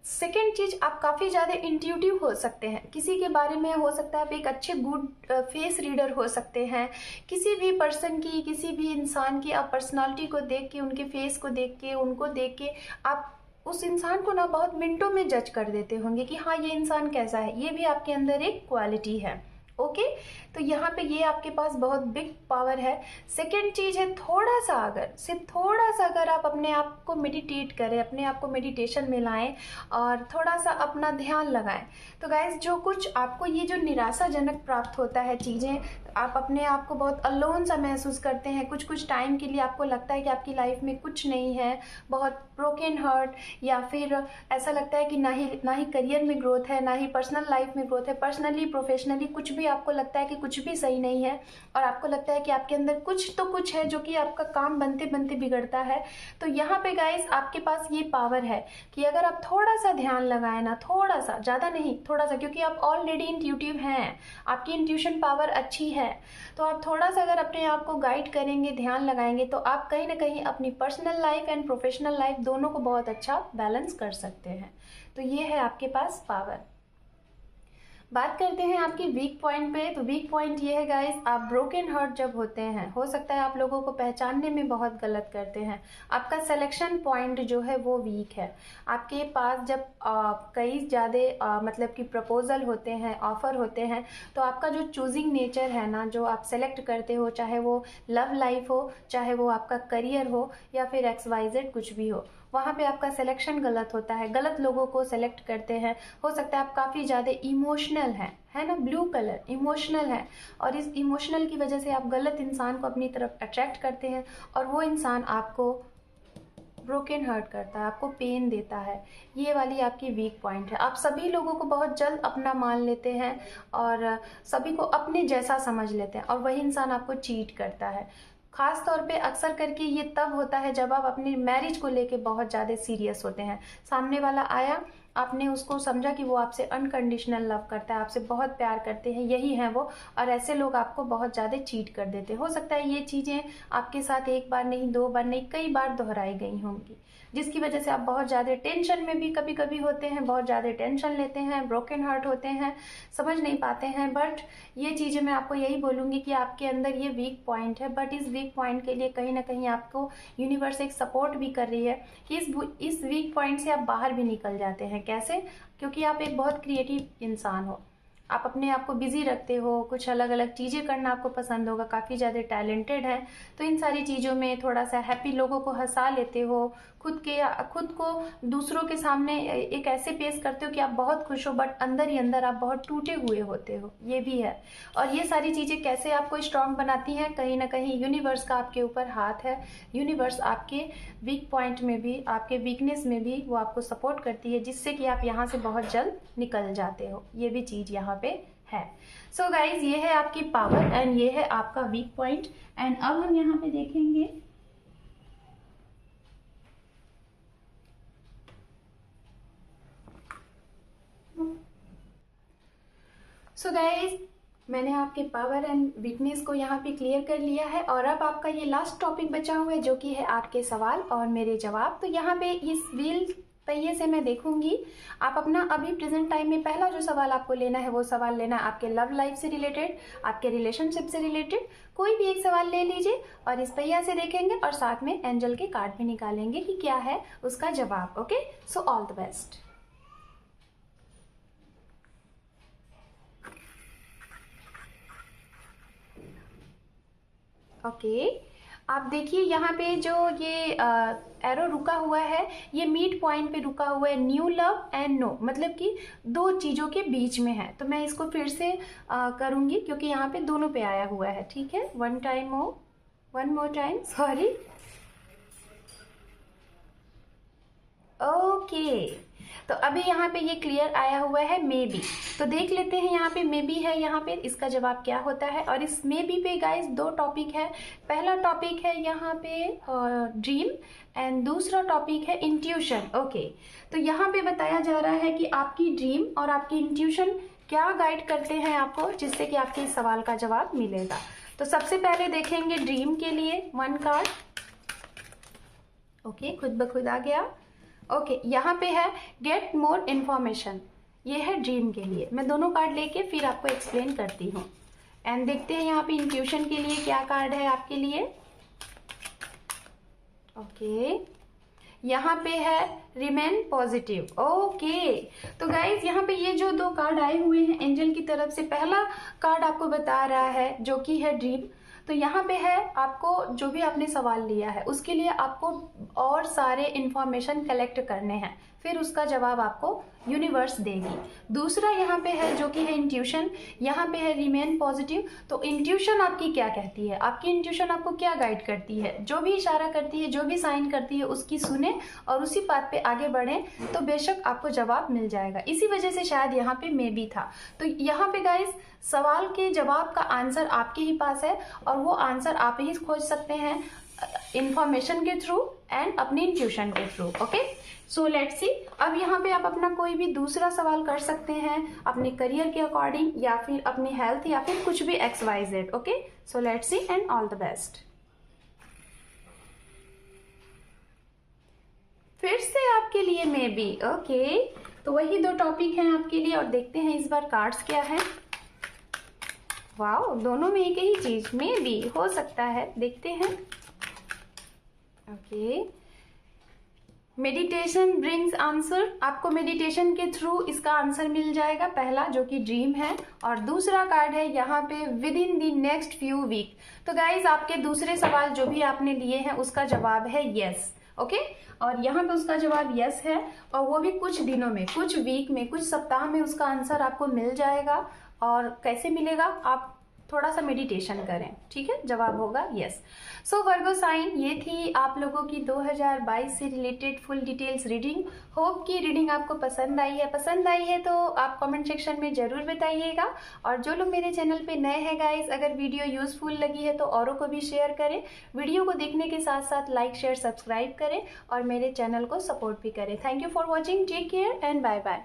सेकेंड चीज, आप काफ़ी ज़्यादा इंट्यूटिव हो सकते हैं। किसी के बारे में हो सकता है आप एक अच्छे गुड फेस रीडर हो सकते हैं। किसी भी पर्सन की, किसी भी इंसान की आप पर्सनालिटी को देख के, उनके फेस को देख के, उनको देख के आप उस इंसान को ना बहुत मिनटों में जज कर देते होंगे कि हाँ ये इंसान कैसा है। ये भी आपके अंदर एक क्वालिटी है। ओके तो यहाँ पे ये आपके पास बहुत बिग पावर है। सेकेंड चीज़ है, थोड़ा सा अगर, सिर्फ थोड़ा सा अगर आप अपने आप को मेडिटेट करें, अपने आप को मेडिटेशन में लाएं और थोड़ा सा अपना ध्यान लगाएं, तो गाइस जो कुछ आपको ये जो निराशाजनक प्राप्त होता है चीज़ें, आप अपने आप को बहुत अलोन सा महसूस करते हैं, कुछ टाइम के लिए आपको लगता है कि आपकी लाइफ में कुछ नहीं है, बहुत ब्रोकन हार्ट, या फिर ऐसा लगता है कि ना ही करियर में ग्रोथ है, ना ही पर्सनल लाइफ में ग्रोथ है, पर्सनली प्रोफेशनली कुछ भी आपको लगता है कि कुछ भी सही नहीं है, और आपको लगता है कि आपके अंदर कुछ तो कुछ है जो कि आपका काम बनते बनते बिगड़ता है। तो यहाँ पे गाइस आपके पास ये पावर है कि अगर आप थोड़ा सा ध्यान लगाए ना, थोड़ा सा, ज़्यादा नहीं, थोड़ा सा, क्योंकि आप ऑलरेडी इंट्यूटिव हैं, आपकी इंट्यूशन पावर अच्छी है, तो आप थोड़ा सा अगर अपने आप को गाइड करेंगे, ध्यान लगाएंगे, तो आप कहीं ना कहीं अपनी personal life and professional life दोनों को बहुत अच्छा बैलेंस कर सकते हैं। तो ये है आपके पास पावर। बात करते हैं आपकी वीक पॉइंट पे। तो वीक पॉइंट ये है गाइस, आप ब्रोकन हार्ट जब होते हैं, हो सकता है आप लोगों को पहचानने में बहुत गलत करते हैं, आपका सिलेक्शन पॉइंट जो है वो वीक है। आपके पास जब कई ज़्यादा मतलब कि प्रपोजल होते हैं, ऑफर होते हैं, तो आपका जो चूजिंग नेचर है ना, जो आप सेलेक्ट करते हो, चाहे वो लव लाइफ हो, चाहे वो आपका करियर हो, या फिर XYZ कुछ भी हो, वहाँ पे आपका सिलेक्शन गलत होता है, गलत लोगों को सेलेक्ट करते हैं। हो सकता है आप काफ़ी ज़्यादा इमोशनल हैं, है ना, ब्लू कलर इमोशनल है, और इस इमोशनल की वजह से आप गलत इंसान को अपनी तरफ अट्रैक्ट करते हैं, और वो इंसान आपको ब्रोकन हार्ट करता है, आपको पेन देता है। ये वाली आपकी वीक पॉइंट है। आप सभी लोगों को बहुत जल्द अपना मान लेते हैं और सभी को अपने जैसा समझ लेते हैं, और वही इंसान आपको चीट करता है। खास तौर पे अक्सर करके ये तब होता है जब आप अपनी मैरिज को लेके बहुत ज़्यादा सीरियस होते हैं। सामने वाला आया, आपने उसको समझा कि वो आपसे अनकंडीशनल लव करता है, आपसे बहुत प्यार करते हैं, यही हैं वो, और ऐसे लोग आपको बहुत ज़्यादा चीट कर देते हैं। हो सकता है ये चीज़ें आपके साथ एक बार नहीं, दो बार नहीं, कई बार दोहराई गई होंगी, जिसकी वजह से आप बहुत ज़्यादा टेंशन में भी कभी कभी होते हैं, बहुत ज़्यादा टेंशन लेते हैं, ब्रोकन हार्ट होते हैं, समझ नहीं पाते हैं। बट ये चीज़ें मैं आपको यही बोलूँगी कि आपके अंदर ये वीक पॉइंट है, बट इस वीक पॉइंट के लिए कहीं ना कहीं आपको यूनिवर्स एक सपोर्ट भी कर रही है कि इस वीक पॉइंट से आप बाहर भी निकल जाते हैं। कैसे? क्योंकि आप एक बहुत क्रिएटिव इंसान हो, आप अपने आप को बिजी रखते हो, कुछ अलग अलग चीज़ें करना आपको पसंद होगा, काफ़ी ज़्यादा टैलेंटेड है, तो इन सारी चीज़ों में थोड़ा सा हैप्पी, लोगों को हंसा लेते हो, खुद को दूसरों के सामने एक ऐसे पेश करते हो कि आप बहुत खुश हो, बट अंदर ही अंदर आप बहुत टूटे हुए होते हो, ये भी है। और ये सारी चीज़ें कैसे आपको स्ट्रांग बनाती हैं? कहीं ना कहीं यूनिवर्स का आपके ऊपर हाथ है। यूनिवर्स आपके वीक पॉइंट में भी, आपके वीकनेस में भी वो आपको सपोर्ट करती है, जिससे कि आप यहाँ से बहुत जल्द निकल जाते हो। ये भी चीज़ यहाँ पे है। सो गाइज, ये है आपकी पावर एंड ये है आपका वीक पॉइंट। एंड अब हम यहाँ पे देखेंगे सो गाइज, मैंने आपके पावर एंड वीकनेस को यहाँ पे क्लियर कर लिया है, और अब आपका ये लास्ट टॉपिक बचा हुआ है, जो कि है आपके सवाल और मेरे जवाब। तो यहाँ पे इस व्हील पहिए से मैं देखूंगी, आप अपना अभी प्रेजेंट टाइम में पहला जो सवाल आपको लेना है, वो सवाल लेना है आपके लव लाइफ से रिलेटेड, आपके रिलेशनशिप से रिलेटेड। कोई भी एक सवाल ले लीजिए और इस पहिया से देखेंगे, और साथ में एंजल के कार्ड भी निकालेंगे कि क्या है उसका जवाब। Okay, so all the best. Okay, आप देखिए यहाँ पे जो ये एरो रुका हुआ है, ये मीट पॉइंट पे रुका हुआ है, न्यू लव एंड नो, मतलब कि दो चीज़ों के बीच में है। तो मैं इसको फिर से करूँगी, क्योंकि यहाँ पे दोनों पे आया हुआ है। ठीक है, one more time, sorry. Okay, तो अभी यहाँ पे ये क्लियर आया हुआ है, मे बी। तो देख लेते हैं यहाँ पे मे बी है, यहाँ पे इसका जवाब क्या होता है। और इस मे बी पे गाइस दो टॉपिक है। पहला टॉपिक है यहाँ पे ड्रीम, एंड दूसरा टॉपिक है इंट्यूशन। ओके, तो यहाँ पे बताया जा रहा है कि आपकी ड्रीम और आपकी इंट्यूशन क्या गाइड करते हैं आपको, जिससे कि आपके इस सवाल का जवाब मिलेगा। तो सबसे पहले देखेंगे ड्रीम के लिए 1 कार्ड। ओके, खुद ब खुद आ गया। ओके, यहाँ पे है गेट मोर इन्फॉर्मेशन, ये है ड्रीम के लिए। मैं दोनों कार्ड लेके फिर आपको एक्सप्लेन करती हूँ। एंड देखते हैं यहाँ पे इंट्यूशन के लिए क्या कार्ड है आपके लिए। ओके, यहाँ पे है रिमेन पॉजिटिव। ओके, तो गाइज यहाँ पे ये जो दो कार्ड आए हुए हैं एंजल की तरफ से, पहला कार्ड आपको बता रहा है जो कि है ड्रीम। तो यहाँ पे है आपको जो भी आपने सवाल लिया है उसके लिए आपको और सारे इंफॉर्मेशन कलेक्ट करने हैं, फिर उसका जवाब आपको यूनिवर्स देगी। दूसरा यहाँ पे है जो कि है इंट्यूशन, यहाँ पे है रिमेन पॉजिटिव। तो इंट्यूशन आपकी क्या कहती है, आपकी इंट्यूशन आपको क्या गाइड करती है, जो भी इशारा करती है, जो भी साइन करती है उसकी सुने और उसी बात पे आगे बढ़े, तो बेशक आपको जवाब मिल जाएगा। इसी वजह से शायद यहाँ पे मे बी था। तो यहाँ पे गाइस सवाल के जवाब का आंसर आपके ही पास है और वो आंसर आप ही खोज सकते हैं इंफॉर्मेशन के थ्रू एंड अपनी इंट्यूशन के थ्रू। ओके, सो लेट्स सी। अब यहाँ पे आप अपना कोई भी दूसरा सवाल कर सकते हैं अपने करियर के अकॉर्डिंग, या फिर अपनी हेल्थ, या फिर कुछ भी XYZ। Okay, so let's C and all the best. फिर से आपके लिए मे बी। ओके, तो वही दो टॉपिक हैं आपके लिए और देखते हैं इस बार कार्ड्स क्या है। वाओ, दोनों में एक ही चीज मे बी हो सकता है, देखते हैं। ओके, मेडिटेशन ब्रिंग्स आंसर, आपको मेडिटेशन के थ्रू इसका आंसर मिल जाएगा, पहला जो कि ड्रीम है। और दूसरा कार्ड है यहाँ पे within the next few week. तो गाइज आपके दूसरे सवाल जो भी आपने लिए हैं उसका जवाब है यस। ओके, और यहाँ पे उसका जवाब यस है, और वो भी कुछ दिनों में, कुछ वीक में, कुछ सप्ताह में उसका आंसर आपको मिल जाएगा। और कैसे मिलेगा, आप थोड़ा सा मेडिटेशन करें, ठीक है, जवाब होगा यस। सो वर्गो साइन, ये थी आप लोगों की 2022 से related full details reading. Hope कि रीडिंग आपको पसंद आई है। पसंद आई है तो आप कमेंट सेक्शन में जरूर बताइएगा। और जो लोग मेरे चैनल पे नए हैं गाइस, अगर वीडियो यूजफुल लगी है तो औरों को भी शेयर करें। वीडियो को देखने के साथ साथ लाइक शेयर सब्सक्राइब करें और मेरे चैनल को सपोर्ट भी करें। Thank you for watching, take care and bye bye.